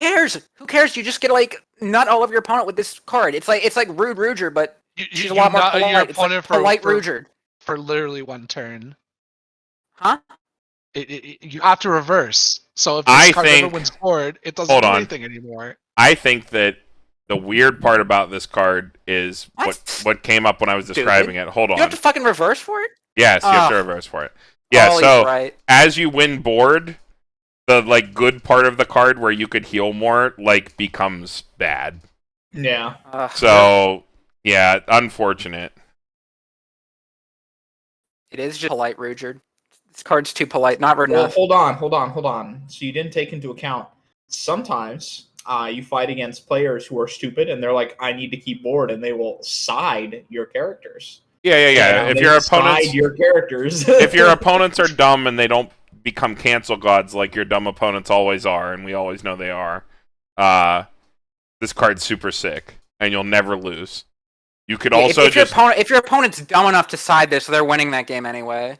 Speaker 2: cares? Who cares? You just get to like nut all of your opponent with this card. It's like Rude Ruger, but she's a lot more
Speaker 5: nut
Speaker 2: polite.
Speaker 5: your
Speaker 2: It's like
Speaker 5: opponent
Speaker 2: polite Ruger.
Speaker 5: for literally 1 turn.
Speaker 2: Huh?
Speaker 5: You have to reverse. So if
Speaker 1: I
Speaker 5: this card never
Speaker 1: think-
Speaker 5: wins forward, it doesn't
Speaker 1: Hold
Speaker 5: do
Speaker 1: on.
Speaker 5: anything anymore.
Speaker 1: I think that the weird part about this card is what came up when I was describing it. Hold
Speaker 2: You have
Speaker 1: on.
Speaker 2: to fucking reverse for it?
Speaker 1: Yes, you have to
Speaker 2: Ugh.
Speaker 1: reverse for it. Yeah,
Speaker 2: Ollie's
Speaker 1: so
Speaker 2: right.
Speaker 1: as you win board, the like good part of the card where you could heal more like becomes bad.
Speaker 4: Yeah.
Speaker 1: So yeah, unfortunate.
Speaker 2: It is just polite Ruger. This card's too polite, not rude
Speaker 4: Well,
Speaker 2: enough.
Speaker 4: hold on. So you didn't take into account sometimes you fight against players who are stupid and they're like, I need to keep board, and they will side your characters.
Speaker 1: Yeah.
Speaker 4: And
Speaker 1: If
Speaker 4: they
Speaker 1: your
Speaker 4: side
Speaker 1: opponents
Speaker 4: your characters.
Speaker 1: if your opponents are dumb and they don't become cancel gods like your dumb opponents always are, and we always know they are, this card's super sick, and you'll never lose. You could
Speaker 2: Yeah,
Speaker 1: also
Speaker 2: if your opponent's dumb enough to side this, they're winning that game anyway.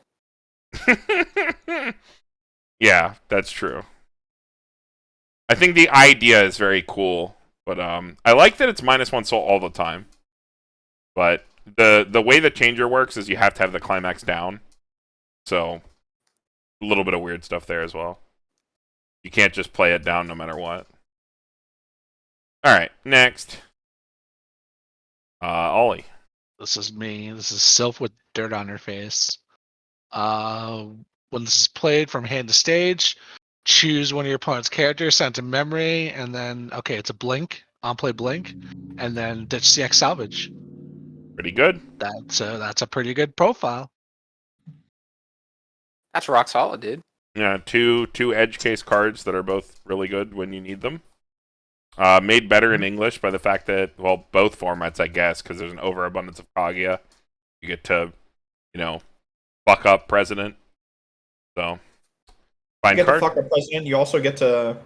Speaker 1: Yeah, that's true. I think the idea is very cool, but I like that it's -1 soul all the time. But the way the changer works is you have to have the climax down. So a little bit of weird stuff there as well. You can't just play it down no matter what. Alright, next. Ollie.
Speaker 5: This is me. This is Sylph with dirt on her face. When this is played from hand to stage, choose one of your opponent's characters, send to memory, and then it's a blink, on play blink, and then ditch CX salvage.
Speaker 1: Pretty good.
Speaker 5: That's a pretty good profile.
Speaker 2: That's rock solid, dude.
Speaker 1: Yeah, two edge case cards that are both really good when you need them. Made better in English by the fact that, well, both formats, I guess, because there's an overabundance of Kaguya. You get to, fuck up President. So,
Speaker 4: You
Speaker 1: fine
Speaker 4: get
Speaker 1: card.
Speaker 4: to fuck the president. You also get to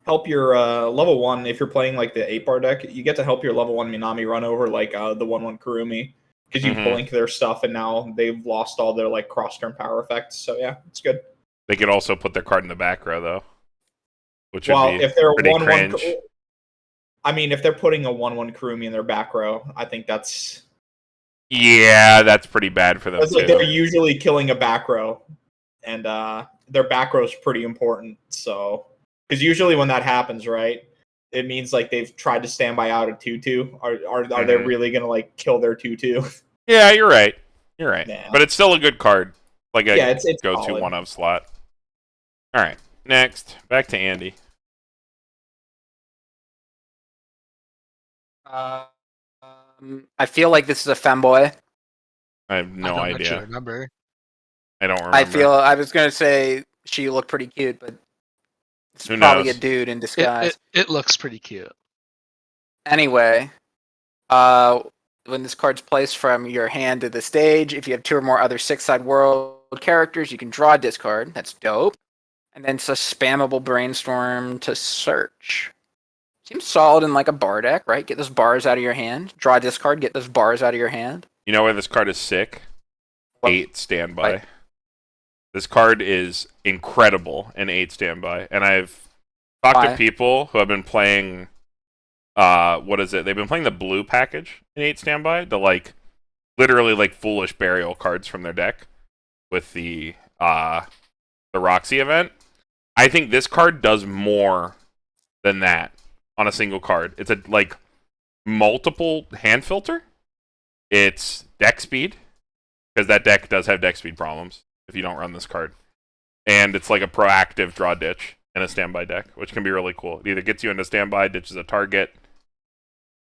Speaker 4: help your level 1 if you're playing like the 8-bar deck. You get to help your level 1 Minami run over like the 1/1 Kurumi, because you blink their stuff, and now they've lost all their like cross-turn power effects. So yeah, it's good.
Speaker 1: They could also put their card in the back row, though. Which
Speaker 4: Well,
Speaker 1: would be
Speaker 4: if they're
Speaker 1: pretty
Speaker 4: 1/1,
Speaker 1: cringe.
Speaker 4: I mean, if they're putting a 1/1 Kurumi in their back row, I think that's
Speaker 1: Yeah, pretty bad for them,
Speaker 4: like
Speaker 1: too.
Speaker 4: they're usually killing a back row, and their back row is pretty important. So, because usually when that happens, right, it means like they've tried to stand by out a 2/2. Are they really gonna like kill their 2/2?
Speaker 1: Yeah, you're right. You're right.
Speaker 4: Yeah.
Speaker 1: But it's still a good card. Like a
Speaker 4: It's
Speaker 1: go-to
Speaker 4: solid.
Speaker 1: 1-of slot. All right, next, back to Andy.
Speaker 2: I feel like this is a femboy.
Speaker 1: I have
Speaker 5: I
Speaker 1: no
Speaker 5: don't actually
Speaker 1: idea.
Speaker 5: remember.
Speaker 1: I don't remember.
Speaker 2: I was gonna say she looked pretty cute, but it's
Speaker 1: Who
Speaker 2: probably
Speaker 1: knows?
Speaker 2: a dude in
Speaker 5: It,
Speaker 2: disguise.
Speaker 5: it looks pretty cute.
Speaker 2: Anyway, when this card's placed from your hand to the stage, if you have 2 or more other 6-side world characters, you can draw a discard. That's dope. And then it's a spammable brainstorm to search. Seems solid in like a bar deck, right? Get those bars out of your hand. Draw a discard, get those bars out of your hand.
Speaker 1: You know where this card is sick?
Speaker 2: What?
Speaker 1: 8 standby. This card is incredible in 8 standby. And I've talked to people who have been playing what is it? They've been playing the blue package in 8 standby, the like literally like foolish burial cards from their deck with the Roxy event. I think this card does more than that on a single card. It's a like multiple hand filter. It's deck speed, because that deck does have deck speed problems if you don't run this card. And it's like a proactive draw ditch in a standby deck, which can be really cool. It either gets you into standby, ditches a target,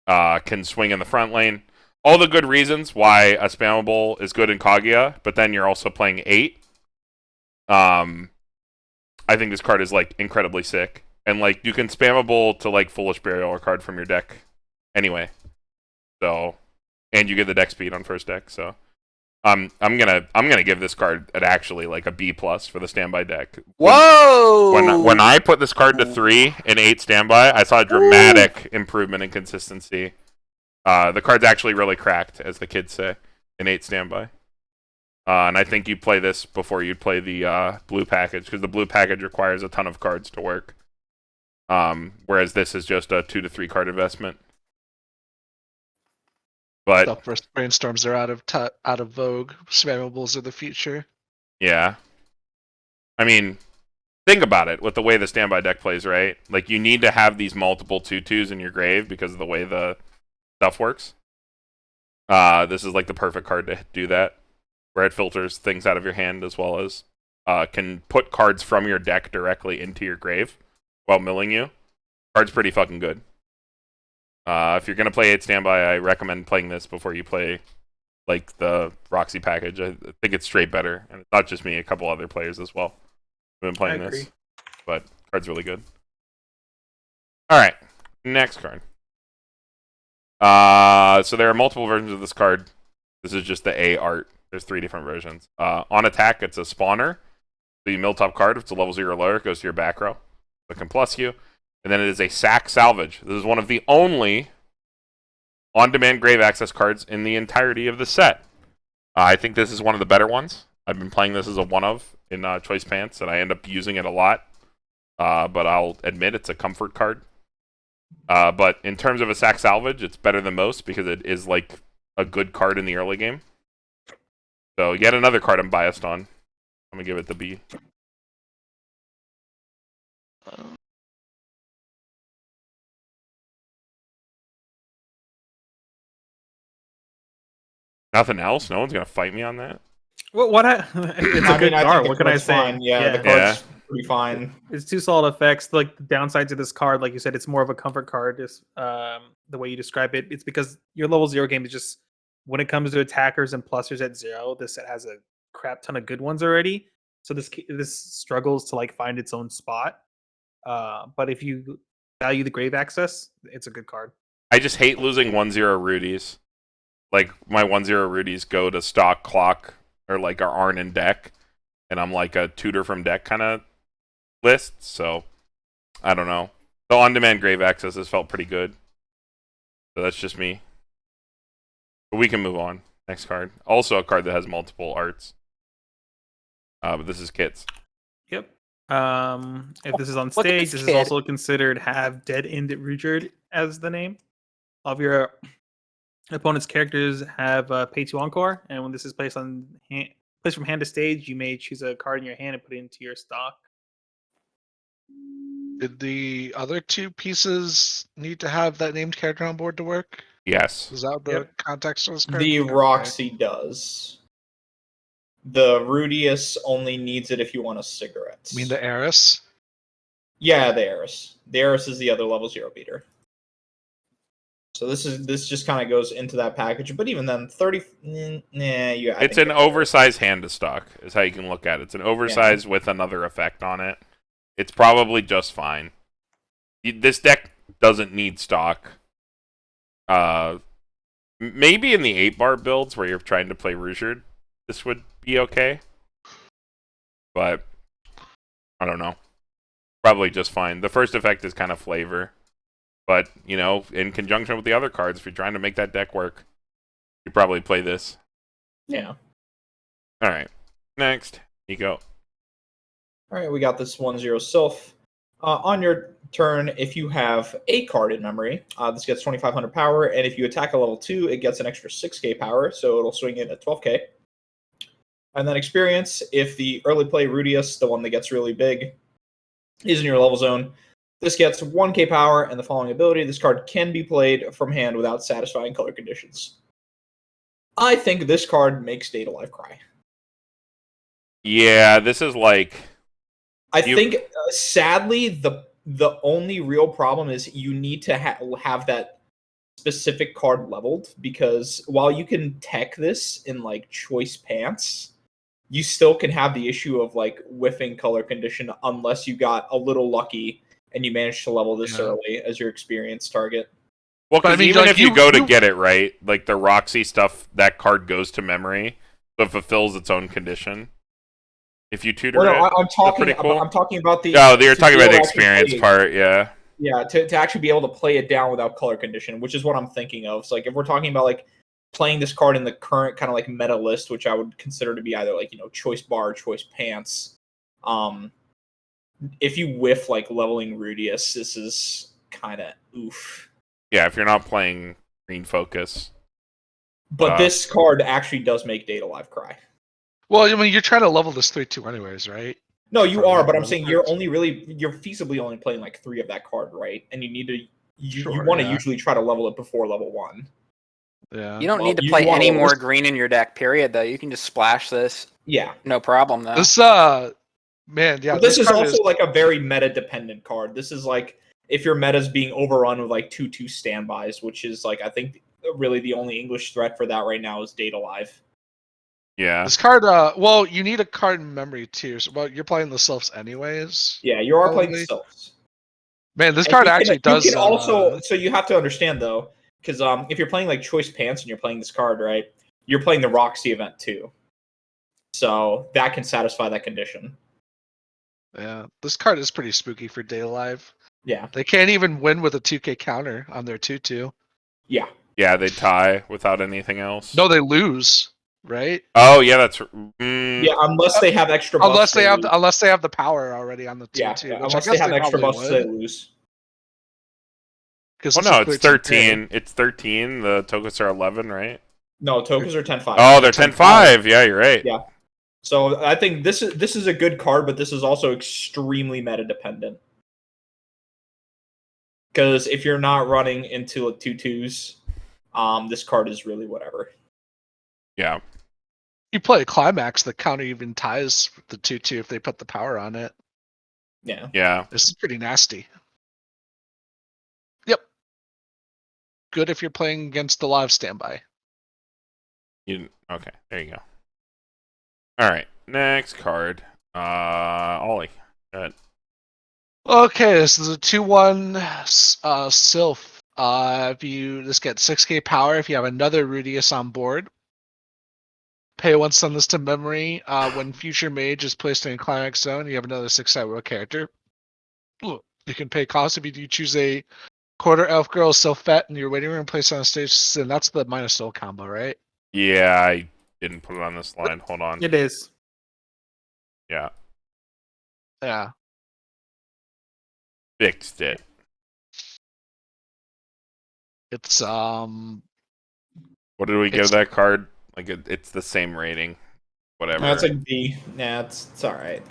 Speaker 1: can swing in the front lane. All the good reasons why a spammable is good in Kaguya, but then you're also playing 8. I think this card is like incredibly sick. And like you can spammable to like Foolish Burial card from your deck anyway. So, and you get the deck speed on first deck, so I'm gonna give this card actually like a B+ for the standby deck.
Speaker 2: Whoa!
Speaker 1: When I put this card to 3 in 8 standby, I saw a dramatic improvement in consistency. The card's actually really cracked, as the kids say, in 8 standby. And I think you play this before you'd play the blue package, because the blue package requires a ton of cards to work. Whereas this is just a 2 to 3 card investment. But
Speaker 5: Self-burst brainstorms are out of vogue. Spammables are the future.
Speaker 1: yeah, I mean, think about it with the way the standby deck plays, right? Like you need to have these multiple 2/2s in your grave because of the way the stuff works. This is like the perfect card to do that, where it filters things out of your hand as well as can put cards from your deck directly into your grave while milling you. Card's pretty fucking good. If you're gonna play 8 standby, I recommend playing this before you play like the Roxy package. I think it's straight better, and it's not just me; a couple other players as well have been playing this. But card's really good. All right, next card. So there are multiple versions of this card. This is just the A art. There's 3 different versions. On attack, it's a spawner. The mill top card, if it's a level 0 or lower, it goes to your back row. It can plus you. And then it is a sack salvage. This is one of the only on-demand grave access cards in the entirety of the set. I think this is one of the better ones. I've been playing this as a one-of in Choice Pants, and I end up using it a lot. But I'll admit it's a comfort card. But in terms of a sack salvage, it's better than most because it is like a good card in the early game. So yet another card I'm biased on. I'm going to give it the B. Nothing else? No one's going to fight me on that?
Speaker 3: It's a good card. What can I say?
Speaker 4: Fine. Yeah, the card's pretty fine.
Speaker 3: It's 2 solid effects. Like the downsides of this card, like you said, it's more of a comfort card. Just the way you describe it, it's because your level 0 game is just when it comes to attackers and plusers at 0. This set has a crap ton of good ones already. So this struggles to like find its own spot. But if you value the grave access, it's a good card.
Speaker 1: I just hate losing 1/0 Rudies. Like my 1/0 Rudies go to stock clock or like our Arn in deck, and I'm like a tutor from deck kind of list. So I don't know. The on-demand grave access has felt pretty good. So that's just me. But we can move on. Next card. Also a card that has multiple arts. But this is Kits.
Speaker 3: Yep. If this is on
Speaker 2: Look at
Speaker 3: stage,
Speaker 2: this
Speaker 3: this
Speaker 2: kid.
Speaker 3: is also considered have Dead End Rudeus as the name. All of your opponent's characters have pay 2 encore, and when this is placed from hand to stage, you may choose a card in your hand and put it into your stock.
Speaker 5: Did the other 2 pieces need to have that named character on board to work?
Speaker 1: Yes.
Speaker 5: Is that the context of this card?
Speaker 4: The Roxy does. The Rudeus only needs it if you want a cigarette.
Speaker 5: I mean the Eris.
Speaker 4: Yeah, the Eris. The Eris is the other level 0 beater. So this just kind of goes into that package. But even then, 30. Yeah.
Speaker 1: It's an oversized hand to stock, is how you can look at it. It's an oversized with another effect on it. It's probably just fine. This deck doesn't need stock. Maybe in the 8-bar builds where you're trying to play Rudeus, this would be okay. But I don't know. Probably just fine. The first effect is kind of flavor. But, you know, in conjunction with the other cards, if you're trying to make that deck work, you probably play this.
Speaker 4: Yeah.
Speaker 1: Alright. Next. Niko.
Speaker 4: Alright, we got this 1/0 Sylph. On your turn, if you have a card in memory, this gets 2,500 power, and if you attack a level 2, it gets an extra 6k power, so it'll swing in at 12k. And then experience, if the early play Rudeus, the one that gets really big, is in your level zone, this gets 1k power, and the following ability, this card can be played from hand without satisfying color conditions. I think this card makes Data Life cry.
Speaker 1: Yeah, this is like...
Speaker 4: I think, sadly, the only real problem is you need to have that specific card leveled, because while you can tech this in, like, choice pants, you still can have the issue of, like, whiffing color condition unless you got a little lucky and you managed to level this early as your experience target.
Speaker 1: Well, because even
Speaker 5: like,
Speaker 1: if you go to get it right, like the Roxy stuff, that card goes to memory, so it fulfills its own condition. If you tutor it,
Speaker 4: I'm talking.
Speaker 1: cool.
Speaker 4: I'm talking about the.
Speaker 1: Oh, you're talking about the experience part, yeah.
Speaker 4: Yeah, to actually be able to play it down without color condition, which is what I'm thinking of. So, like, if we're talking about like playing this card in the current kind of like meta list, which I would consider to be either like, you know, choice bar, choice pants. If you whiff like leveling Rudeus, this is kind of oof.
Speaker 1: Yeah, if you're not playing green focus.
Speaker 4: But this card actually does make Data Life cry.
Speaker 5: Well, I mean, you're trying to level this 3/2 anyways, right?
Speaker 4: No, you are, but I'm saying you're feasibly only playing like 3 of that card, right? And you need to you want to usually try to level it before level 1.
Speaker 5: Yeah.
Speaker 2: You don't need to play any more green in your deck, period, though. You can just splash this.
Speaker 4: Yeah.
Speaker 2: No problem, though.
Speaker 5: This man, yeah.
Speaker 4: But this is also like a very meta dependent card. This is like if your meta's being overrun with like 2/2 standbys, which is like I think really the only English threat for that right now is Data Life.
Speaker 1: Yeah.
Speaker 5: This card, well, you need a card in memory too. So, well, you're playing the Sylphs anyways.
Speaker 4: Yeah, you are playing the Sylphs.
Speaker 5: Man, this card actually does.
Speaker 4: You can also, so you have to understand though, because if you're playing like Choice Pants and you're playing this card, right, you're playing the Roxy event too. So that can satisfy that condition.
Speaker 5: Yeah, this card is pretty spooky for Day Live.
Speaker 4: Yeah.
Speaker 5: They can't even win with a 2k counter on their 2/2.
Speaker 4: Yeah.
Speaker 1: Yeah, they tie without anything else.
Speaker 5: No, they lose, right?
Speaker 1: Oh yeah, that's
Speaker 4: yeah. Unless they have extra buffs.
Speaker 5: Unless they have the power already on the 2/2.
Speaker 4: Yeah, unless they have extra buffs, they lose.
Speaker 1: Well, no, it's 13. It's 13. The Tokus are 11, right?
Speaker 4: No, Tokus are 10-5.
Speaker 1: Oh, they're 10-5. Yeah, you're right.
Speaker 4: Yeah. So I think this is a good card, but this is also extremely meta dependent. Because if you're not running into 2/2s, this card is really whatever.
Speaker 1: Yeah.
Speaker 5: You play a Climax, the counter even ties the 2/2 if they put the power on it.
Speaker 4: Yeah.
Speaker 1: Yeah.
Speaker 5: This is pretty nasty. Yep. Good if you're playing against the live standby.
Speaker 1: Okay, there you go. All right, next card. Ollie. Go ahead.
Speaker 5: Okay, this is a 2/1 Sylph. If you just get 6k power, if you have another Rudeus on board, pay once, send this to memory. When future mage is placed in a climax zone, you have another 6-cyber character. You can pay cost if you do choose a quarter elf girl Sylphette in your waiting room placed on a stage, and that's the minus soul combo, right?
Speaker 1: Yeah, I didn't put it on this line. Hold on.
Speaker 3: It is.
Speaker 1: Yeah.
Speaker 5: Yeah.
Speaker 1: Fixed it.
Speaker 5: It's
Speaker 1: What did we give that card? Like it's the same rating. Whatever.
Speaker 4: That's like B. Nah, it's all right.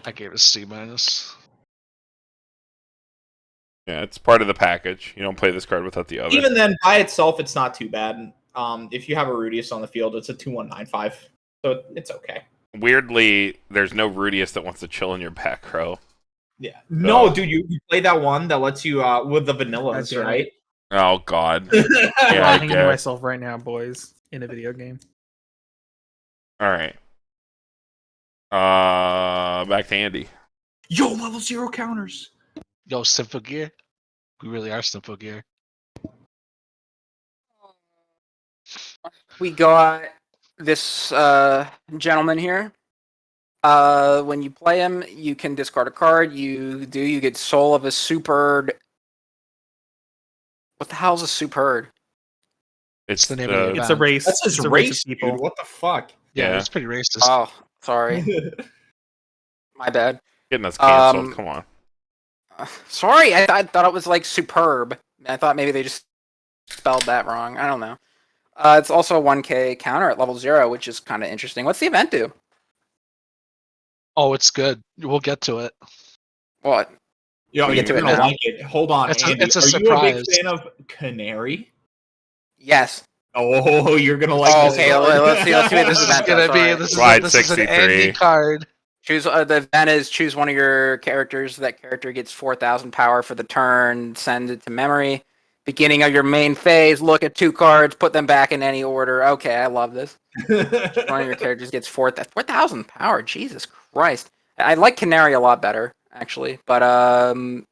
Speaker 5: I gave it a C minus.
Speaker 1: Yeah, it's part of the package. You don't play this card without the other.
Speaker 4: Even then, by itself, it's not too bad. If you have a Rudeus on the field, it's a 2/1/9/5. So it's okay.
Speaker 1: Weirdly, there's no Rudeus that wants to chill in your back row.
Speaker 4: Yeah. No, dude, you play that one that lets you with the vanillas,
Speaker 3: God damn it.
Speaker 4: right?
Speaker 1: Oh God.
Speaker 3: I'm
Speaker 1: Yeah, I
Speaker 3: laughing to
Speaker 1: guess.
Speaker 3: myself right now, boys, in a video game.
Speaker 1: All right. Back to Andy.
Speaker 4: Yo, level 0 counters.
Speaker 5: Yo, Sympho Gear. We really are Sympho Gear.
Speaker 2: We got this gentleman here. When you play him, you can discard a card. You get Soul of a Superb. What the hell's a Superb?
Speaker 1: It's
Speaker 5: the name of the
Speaker 3: It's a race.
Speaker 4: That's
Speaker 3: It's
Speaker 4: his
Speaker 3: a
Speaker 4: race,
Speaker 3: of people.
Speaker 4: dude. What the fuck?
Speaker 5: Yeah,
Speaker 1: Yeah.
Speaker 5: it's pretty racist.
Speaker 2: Oh, sorry, my bad.
Speaker 1: getting us canceled.
Speaker 2: Um,
Speaker 1: Come on.
Speaker 2: Sorry, I thought it was like superb. I thought maybe they just spelled that wrong. I don't know. It's also a 1k counter at level 0, which is kind of interesting. What's the event do?
Speaker 5: Oh, it's good. We'll get to it.
Speaker 2: What?
Speaker 4: Yo,
Speaker 2: We
Speaker 4: you're
Speaker 2: get to it
Speaker 4: gonna
Speaker 2: now.
Speaker 4: like it. Hold on,
Speaker 5: It's a-
Speaker 4: Andy.
Speaker 5: it's a
Speaker 4: Are you a big
Speaker 5: surprise.
Speaker 4: fan of Canary?
Speaker 2: Yes.
Speaker 4: Oh, you're gonna like
Speaker 2: Oh,
Speaker 4: this.
Speaker 2: okay,
Speaker 4: one.
Speaker 2: let's see what this
Speaker 5: This is
Speaker 2: event
Speaker 5: gonna
Speaker 2: does.
Speaker 5: be
Speaker 2: Alright.
Speaker 5: this
Speaker 1: Slide
Speaker 5: is an
Speaker 1: 63.
Speaker 5: Andy card.
Speaker 2: Choose the event is choose one of your characters. That character gets 4,000 power for the turn. Send it to memory. Beginning of your main phase. Look at 2 cards. Put them back in any order. Okay, I love this. One of your characters gets 4,000 power. Jesus Christ! I like Canary a lot better, actually. But
Speaker 1: I don't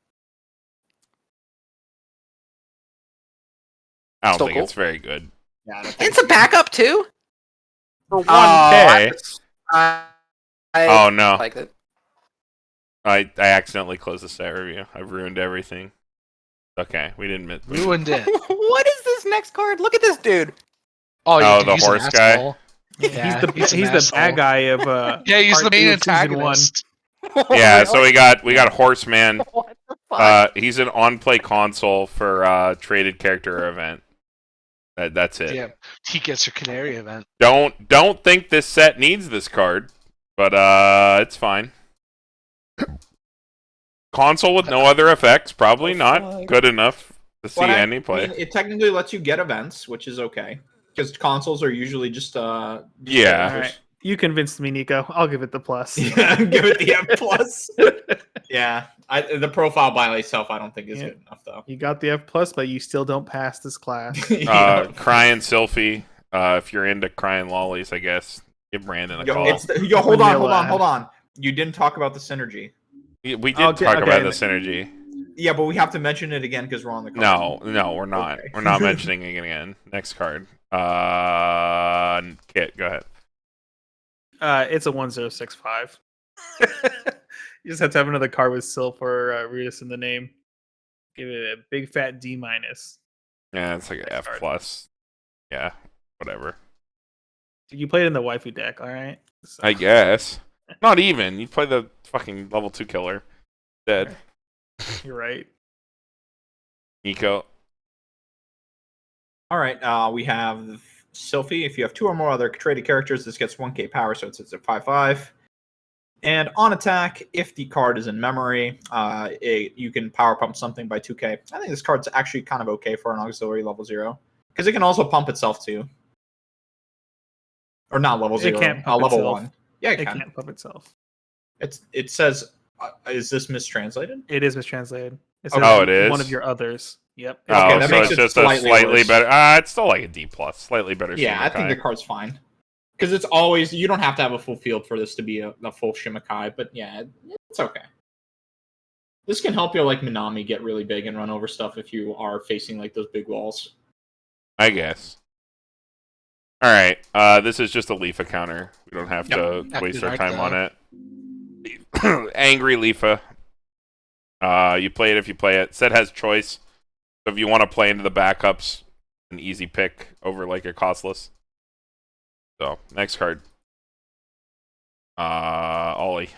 Speaker 2: Still
Speaker 1: think
Speaker 2: cool.
Speaker 1: it's very good.
Speaker 4: Yeah, I don't think
Speaker 2: it's a backup too.
Speaker 1: For
Speaker 2: Oh,
Speaker 1: 1K.
Speaker 2: I
Speaker 1: Oh no.
Speaker 2: like it.
Speaker 1: I accidentally closed the stat review. I've ruined everything. Okay, we didn't miss.
Speaker 5: Ruined it.
Speaker 2: What is this next card? Look at this dude.
Speaker 5: Oh,
Speaker 1: Oh,
Speaker 5: dude,
Speaker 1: the
Speaker 5: he's an
Speaker 1: horse guy?
Speaker 5: asshole. Yeah,
Speaker 3: he's the
Speaker 5: an
Speaker 3: bad
Speaker 5: asshole.
Speaker 3: guy of
Speaker 5: Yeah, he's the
Speaker 3: part
Speaker 5: main
Speaker 3: 2 of season 1.
Speaker 5: antagonist.
Speaker 1: Yeah, so we got Horseman.
Speaker 2: What the fuck?
Speaker 1: He's an on-play console for traded character event. That's it.
Speaker 5: Yeah, he gets your Canary event.
Speaker 1: Don't think this set needs this card, but it's fine. Console with no other effects, probably not good enough to see any play.
Speaker 4: I mean, it technically lets you get events, which is okay. Because consoles are usually just
Speaker 1: Yeah.
Speaker 3: All right. You convinced me, Nico. I'll give it the plus.
Speaker 4: yeah, give it the F plus. Yeah, the profile by itself I don't think is good enough though.
Speaker 3: You got the F plus, but you still don't pass this class.
Speaker 4: Yeah.
Speaker 1: Crying Sylphie. If you're into crying lollies, I guess give Brandon a call.
Speaker 4: Hold on. You didn't talk about the synergy.
Speaker 1: We did talk about the synergy.
Speaker 4: Yeah, but we have to mention it again because we're on the card.
Speaker 1: No, we're not.
Speaker 4: Okay.
Speaker 1: We're not mentioning it again. Next card. Kit, go ahead.
Speaker 3: It's a 1065. You just have to have another card with Sylph or Rudeus in the name. Give it a big fat D minus.
Speaker 1: Yeah, it's like an F plus. Yeah, whatever.
Speaker 3: You played in the waifu deck, all right? So,
Speaker 1: I guess. Not even. You play the fucking level 2 killer. Dead.
Speaker 3: you're right.
Speaker 1: Niko.
Speaker 4: All right, we have Sylphie. If you have 2 or more other traded characters, this gets 1k power, so it's at 5/5. And on attack, if the card is in memory, you can power pump something by 2k. I think this card's actually kind of okay for an auxiliary level 0. Because it can also pump itself too. Or not level 0,
Speaker 3: It can't pump
Speaker 4: level
Speaker 3: itself.
Speaker 4: 1. Yeah, it
Speaker 3: It
Speaker 4: can.
Speaker 3: can't pump itself.
Speaker 4: It says, is this mistranslated?
Speaker 3: It is mistranslated. It
Speaker 1: Oh, it is?
Speaker 3: one of your others. Yep.
Speaker 4: Okay,
Speaker 1: Oh,
Speaker 4: that
Speaker 1: so
Speaker 4: makes
Speaker 1: it's
Speaker 4: it
Speaker 1: just a
Speaker 4: slightly
Speaker 1: slightly
Speaker 4: worse.
Speaker 1: better. It's still like a D plus, slightly better.
Speaker 4: Yeah, I think the card's fine. Because it's always, you don't have to have a full field for this to be a full Shimikai, but yeah, it's okay. This can help your like Minami get really big and run over stuff if you are facing like those big walls.
Speaker 1: I guess. All right, this is just a Leafa counter. We don't have to waste our time on it. Angry Leafa. You play it if you play it. Set has choice. So if you want to play into the backups, an easy pick over like your costless. So next card. Ollie.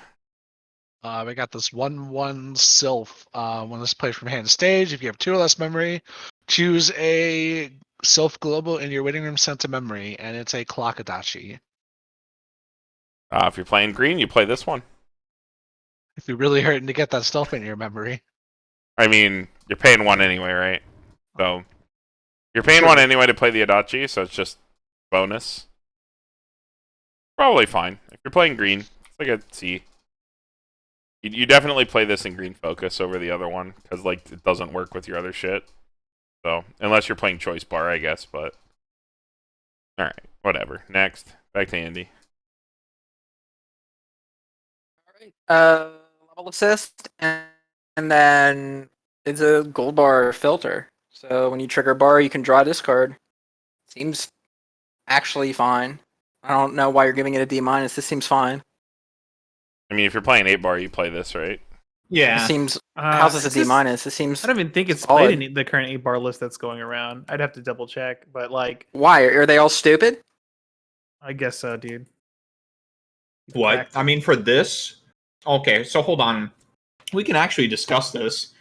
Speaker 5: We got this 1/1 Sylph. When this plays from hand to stage, if you have 2 or less memory, choose a Sylph Global in your waiting room sent to memory, and it's a clock adachi.
Speaker 1: If you're playing green, you play this one.
Speaker 5: If you're really hurting to get that stuff in your memory.
Speaker 1: I mean, you're paying 1 anyway, right? So you're paying 1 anyway to play the adachi, so it's just bonus. Probably fine. If you're playing green, it's like a C. You definitely play this in green focus over the other one, because like it doesn't work with your other shit. So, unless you're playing choice bar, I guess, but... Alright, whatever. Next. Back to Andy.
Speaker 2: Level assist, and then it's a gold bar filter. So when you trigger bar, you can draw this card. Seems actually fine. I don't know why you're giving it a D minus. This seems fine.
Speaker 1: I mean, if you're playing 8 bar, you play this, right?
Speaker 4: Yeah.
Speaker 2: This seems. How's this a D minus? It seems.
Speaker 3: I don't even think it's
Speaker 2: solid.
Speaker 3: played in the current 8-bar list that's going around. I'd have to double check, but like,
Speaker 2: Why are they all stupid?
Speaker 3: I guess so, dude.
Speaker 4: What? I mean, for this... Okay, so hold on. We can actually discuss this.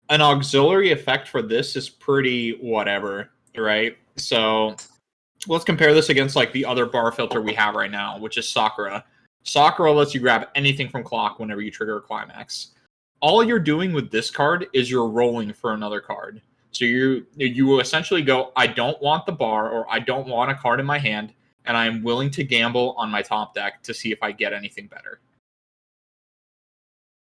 Speaker 4: An auxiliary effect for this is pretty whatever, right? So let's compare this against like the other bar filter we have right now, which is Sakura. Sakura lets you grab anything from clock whenever you trigger a climax. All you're doing with this card is you're rolling for another card. So you essentially go, I don't want the bar, or I don't want a card in my hand, and I'm willing to gamble on my top deck to see if I get anything better.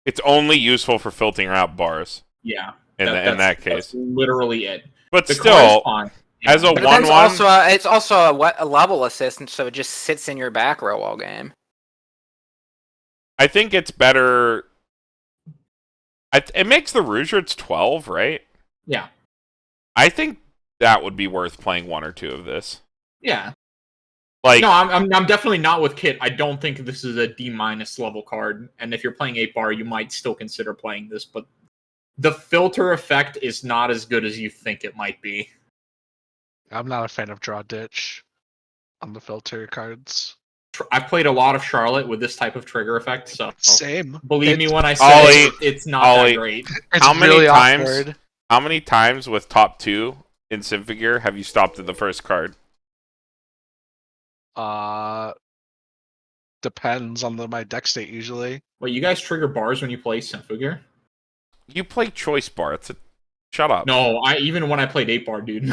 Speaker 1: It's only useful for filtering out bars.
Speaker 4: Yeah.
Speaker 1: In that case.
Speaker 4: That's literally it.
Speaker 1: But
Speaker 4: The
Speaker 1: still,
Speaker 4: card's fine.
Speaker 1: as a
Speaker 2: But
Speaker 1: 1-1...
Speaker 2: it's also a level assist, and so it just sits in your back row all game.
Speaker 1: I think it's better... It makes the Rouger's 12, right?
Speaker 4: Yeah.
Speaker 1: I think that would be worth playing 1 or 2 of this.
Speaker 4: Yeah.
Speaker 1: Like,
Speaker 4: No, I'm definitely not with Kit. I don't think this is a D- level card, and if you're playing 8 bar, you might still consider playing this, but the filter effect is not as good as you think it might be.
Speaker 5: I'm not a fan of draw ditch on the filter cards.
Speaker 4: I've played a lot of Charlotte with this type of trigger effect, so
Speaker 5: Same.
Speaker 4: believe me
Speaker 5: It's-
Speaker 4: when I say
Speaker 1: Ollie,
Speaker 4: it's not
Speaker 1: Ollie.
Speaker 4: that great.
Speaker 5: It's
Speaker 1: How many
Speaker 5: really
Speaker 1: times-
Speaker 5: awkward.
Speaker 1: how many times with top 2 in Simfigure have you stopped at the first card?
Speaker 5: Depends on my deck state usually.
Speaker 4: Wait, you guys trigger bars when you play Synfigure?
Speaker 1: You play choice bar. Shut up.
Speaker 4: No, even when I played 8 bar, dude.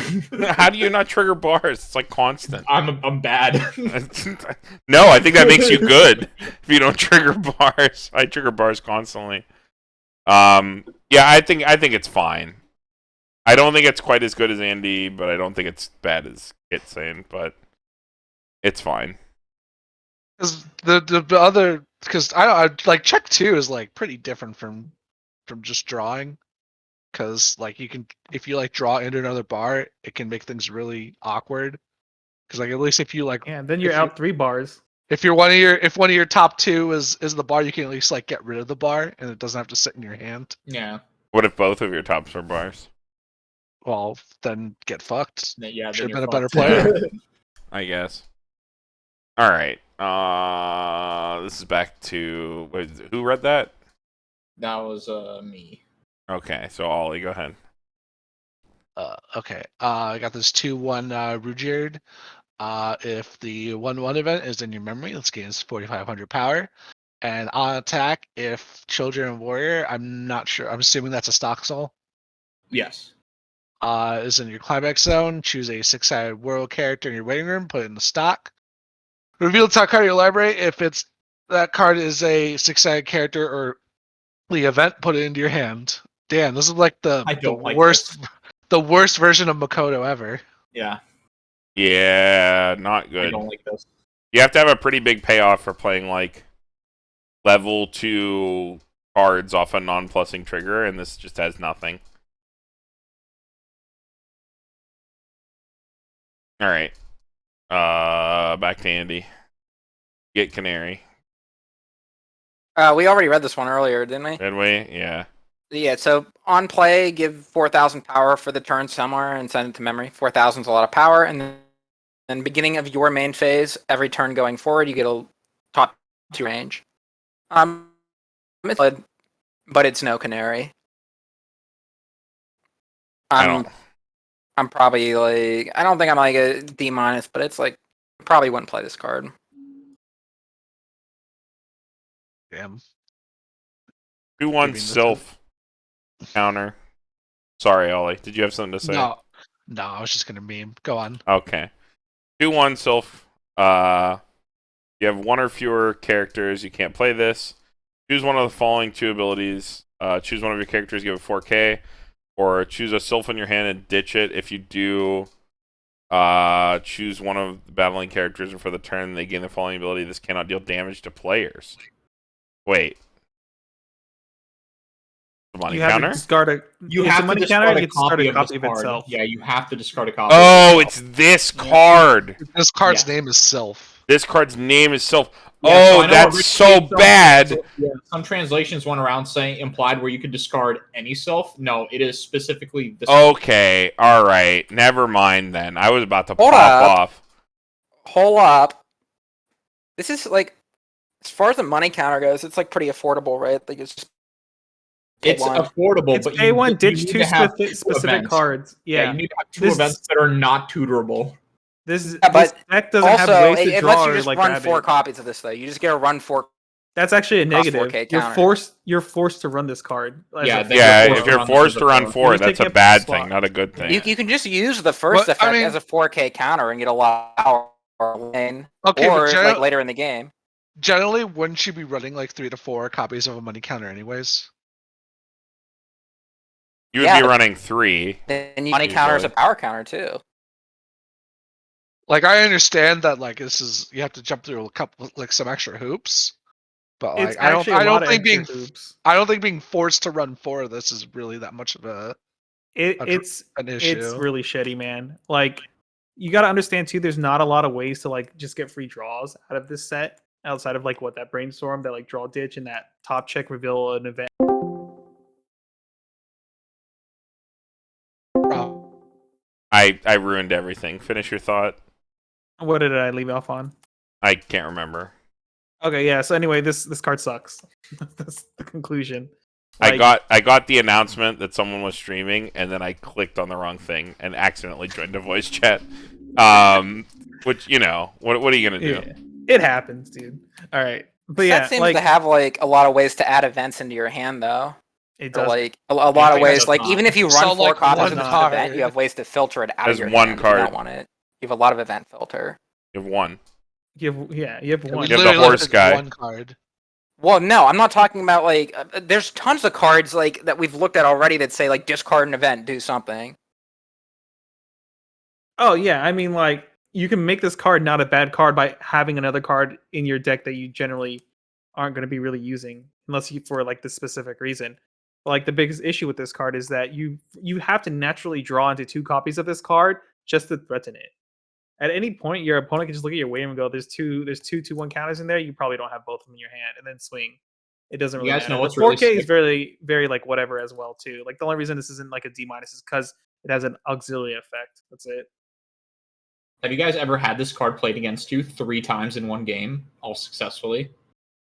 Speaker 1: How do you not trigger bars? It's like constant.
Speaker 4: I'm bad.
Speaker 1: No, I think that makes you good if you don't trigger bars. I trigger bars constantly. Yeah, I think it's fine. I don't think it's quite as good as Andy, but I don't think it's bad as Kit's saying, but it's fine.
Speaker 5: Because the other, because I like check 2 is like pretty different from just drawing. Because like you can, if you like draw into another bar, it can make things really awkward. Because like at least if you like,
Speaker 3: Yeah, then you're
Speaker 5: if
Speaker 3: out 3 bars.
Speaker 5: if one of your top 2 is the bar, you can at least like get rid of the bar and it doesn't have to sit in your hand.
Speaker 4: Yeah.
Speaker 1: What if both of your tops are bars?
Speaker 5: Well, then get fucked.
Speaker 4: Yeah,
Speaker 5: Should
Speaker 4: then
Speaker 5: have been a
Speaker 4: you're
Speaker 5: better
Speaker 4: fucked.
Speaker 5: player.
Speaker 1: I guess. All right. This is back to who read that?
Speaker 4: That was me.
Speaker 1: Okay, so Ollie, go ahead.
Speaker 5: Okay. I got this 2/1 Rudyard. If the 1/1 event is in your memory, let's gain 4,500 power. And on attack, if Children of Warrior, I'm not sure. I'm assuming that's a stock soul.
Speaker 4: Yes.
Speaker 5: Is in your climax zone. Choose a 6-sided world character in your waiting room. Put it in the stock. Reveal the top card of your library. If that card is a 6-sided character or the event, put it into your hand. Damn, this is like the worst version of Makoto ever.
Speaker 4: Yeah.
Speaker 1: Yeah, not
Speaker 4: I
Speaker 1: good.
Speaker 4: don't like this.
Speaker 1: You have to have a pretty big payoff for playing like level 2 cards off a non-plussing trigger, and this just has nothing. All right. Back to Andy. Get Canary.
Speaker 2: We already read this one earlier, didn't we?
Speaker 1: Did we? Yeah.
Speaker 2: Yeah, so on play, give 4,000 power for the turn somewhere and send it to memory. 4,000 is a lot of power, and then beginning of your main phase, every turn going forward, you get a top 2 range. It's good, but it's no Canary. I'm probably like, I don't think I'm like a D-, but it's like, probably wouldn't play this card.
Speaker 5: Damn.
Speaker 1: 2/1 Sylph counter. Sorry, Ollie. Did you have something to say?
Speaker 5: No, I was just gonna meme. Go on.
Speaker 1: Okay. 2/1 Sylph you have one or fewer characters, you can't play this. Choose one of the following 2 abilities. Choose one of your characters, give it 4K. Or choose a Sylph in your hand and ditch it. If you do, choose one of the battling characters, and for the turn they gain the following ability. This cannot deal damage to players. Wait. The money
Speaker 3: You have
Speaker 1: counter?
Speaker 3: to discard a.
Speaker 4: You
Speaker 3: it's
Speaker 4: have
Speaker 3: a money
Speaker 4: to
Speaker 3: counter.
Speaker 4: discard
Speaker 3: You
Speaker 4: a
Speaker 3: get to discard
Speaker 4: copy
Speaker 3: a
Speaker 4: of this
Speaker 3: copy of
Speaker 4: card.
Speaker 3: itself.
Speaker 4: Yeah, you have to discard a copy.
Speaker 1: Oh,
Speaker 4: of
Speaker 1: it's this card.
Speaker 5: This card's
Speaker 4: Yeah.
Speaker 5: name is Sylph.
Speaker 1: This card's name is Sylph.
Speaker 4: Yeah, so
Speaker 1: Oh,
Speaker 4: I know
Speaker 1: that's
Speaker 4: originally
Speaker 1: so
Speaker 4: some-
Speaker 1: bad.
Speaker 4: Yeah, some translations went around saying implied where you could discard any Sylph. No, it is specifically this.
Speaker 1: Okay, all right. Never mind then. I was about to
Speaker 2: Hold
Speaker 1: pop
Speaker 2: up.
Speaker 1: off.
Speaker 2: Hold up. This is like, as far as the money counter goes, it's like pretty affordable, right? Like it's just
Speaker 4: It's
Speaker 2: one.
Speaker 4: affordable,
Speaker 3: It's
Speaker 4: but
Speaker 3: pay one, ditch
Speaker 4: need
Speaker 3: 2
Speaker 4: to have
Speaker 3: specific
Speaker 4: events.
Speaker 3: cards.
Speaker 4: Yeah,
Speaker 3: Yeah.
Speaker 4: you need to have 2
Speaker 3: This-
Speaker 4: events that are not tutorable.
Speaker 3: This
Speaker 2: Yeah, but
Speaker 3: deck doesn't
Speaker 2: also,
Speaker 3: have ways to
Speaker 2: it
Speaker 3: draw
Speaker 2: lets you
Speaker 3: or
Speaker 2: just
Speaker 3: like
Speaker 2: run
Speaker 3: grab
Speaker 2: 4
Speaker 3: it.
Speaker 2: copies of this, though. You just get to run 4.
Speaker 3: That's actually a
Speaker 2: Cost
Speaker 3: negative.
Speaker 2: 4K
Speaker 3: You're
Speaker 2: counter.
Speaker 3: forced to run this card. as
Speaker 4: Yeah,
Speaker 3: a-
Speaker 4: they-
Speaker 1: Yeah,
Speaker 4: forced
Speaker 1: if
Speaker 4: to
Speaker 1: you're
Speaker 4: run
Speaker 1: forced
Speaker 4: this
Speaker 1: to run
Speaker 4: before.
Speaker 1: 4,
Speaker 3: You're just
Speaker 1: that's a
Speaker 3: taking up
Speaker 1: bad
Speaker 3: slot.
Speaker 1: thing, not a good thing.
Speaker 2: You can just use the first
Speaker 5: Well, I
Speaker 2: effect
Speaker 5: mean-
Speaker 2: as a 4K counter and get a lot of power lane,
Speaker 5: Okay,
Speaker 2: or
Speaker 5: but
Speaker 2: like later in the game.
Speaker 5: generally, wouldn't you be running like 3 to 4 copies of a money counter anyways?
Speaker 1: You would
Speaker 2: Yeah,
Speaker 1: be
Speaker 2: but-
Speaker 1: running 3.
Speaker 2: Then money counter is a
Speaker 1: Usually.
Speaker 2: power counter too.
Speaker 5: Like I understand that like this is you have to jump through a couple like some extra hoops, but like
Speaker 3: It's actually a lot of extra hoops.
Speaker 5: I don't think being forced to run 4 of this is really that much of a
Speaker 3: It's
Speaker 5: an issue.
Speaker 3: it's really shitty, man. Like you got to understand too. There's not a lot of ways to like just get free draws out of this set outside of like what that brainstorm, that like draw ditch, and that top check reveal an event.
Speaker 1: I ruined everything. Finish your thought.
Speaker 3: What did I leave off on?
Speaker 1: I can't remember.
Speaker 3: Okay, yeah. So anyway, this card sucks. That's the conclusion.
Speaker 1: I got the announcement that someone was streaming, and then I clicked on the wrong thing and accidentally joined a voice chat. Which what are you gonna do?
Speaker 3: Yeah, it happens, dude. All right, but yeah,
Speaker 2: That seems
Speaker 3: like
Speaker 2: to have like a lot of ways to add events into your hand, though.
Speaker 3: it
Speaker 2: Or,
Speaker 3: does.
Speaker 2: like a lot of
Speaker 4: it
Speaker 2: ways.
Speaker 4: does
Speaker 2: Like
Speaker 4: not.
Speaker 2: even if you
Speaker 5: So,
Speaker 2: run 4
Speaker 5: like,
Speaker 2: copies
Speaker 3: one
Speaker 2: of this
Speaker 3: card.
Speaker 2: event, you have ways to filter it out
Speaker 1: There's
Speaker 2: of your
Speaker 1: one
Speaker 2: hand if
Speaker 1: card.
Speaker 2: you don't want it. You have a lot of event filter.
Speaker 1: You have 1.
Speaker 3: you have one.
Speaker 1: You have the
Speaker 5: Literally
Speaker 1: horse
Speaker 5: looked at
Speaker 1: guy.
Speaker 5: one card.
Speaker 2: Well, no, I'm not talking about like. There's tons of cards like that we've looked at already that say like discard an event, do something.
Speaker 3: Oh yeah, I mean like you can make this card not a bad card by having another card in your deck that you generally aren't going to be really using unless you for like this specific reason. But, like the biggest issue with this card is that you have to naturally draw into 2 copies of this card just to threaten it. At any point, your opponent can just look at your wave and go, "There's two 2/1 counters in there. You probably don't have both of them in your hand," and then swing. It doesn't
Speaker 4: You
Speaker 3: really
Speaker 4: guys
Speaker 3: matter.
Speaker 4: know
Speaker 3: The
Speaker 4: what's really
Speaker 3: 4K is
Speaker 4: sick?
Speaker 3: very, very like whatever as well too. Like the only reason this isn't like a D- is because it has an auxiliary effect. That's it.
Speaker 4: Have you guys ever had this card played against you 3 times in one game, all successfully?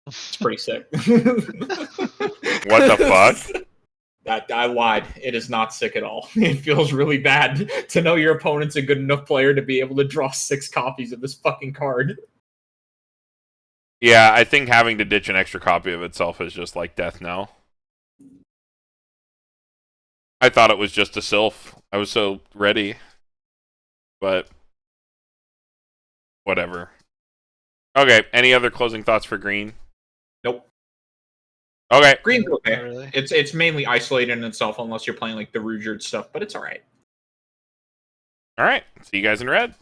Speaker 4: It's pretty sick.
Speaker 1: What the fuck?
Speaker 4: I lied. It is not sick at all. It feels really bad to know your opponent's a good enough player to be able to draw 6 copies of this fucking card.
Speaker 1: Yeah, I think having to ditch an extra copy of itself is just like death knell. I thought it was just a Sylph. I was so ready. But whatever. Okay, any other closing thoughts for green?
Speaker 4: Nope.
Speaker 1: Okay.
Speaker 4: Green's
Speaker 5: Not
Speaker 4: okay.
Speaker 5: really.
Speaker 4: It's mainly isolated in itself unless you're playing like the Rudeus stuff, but it's alright.
Speaker 1: All right. See you guys in red.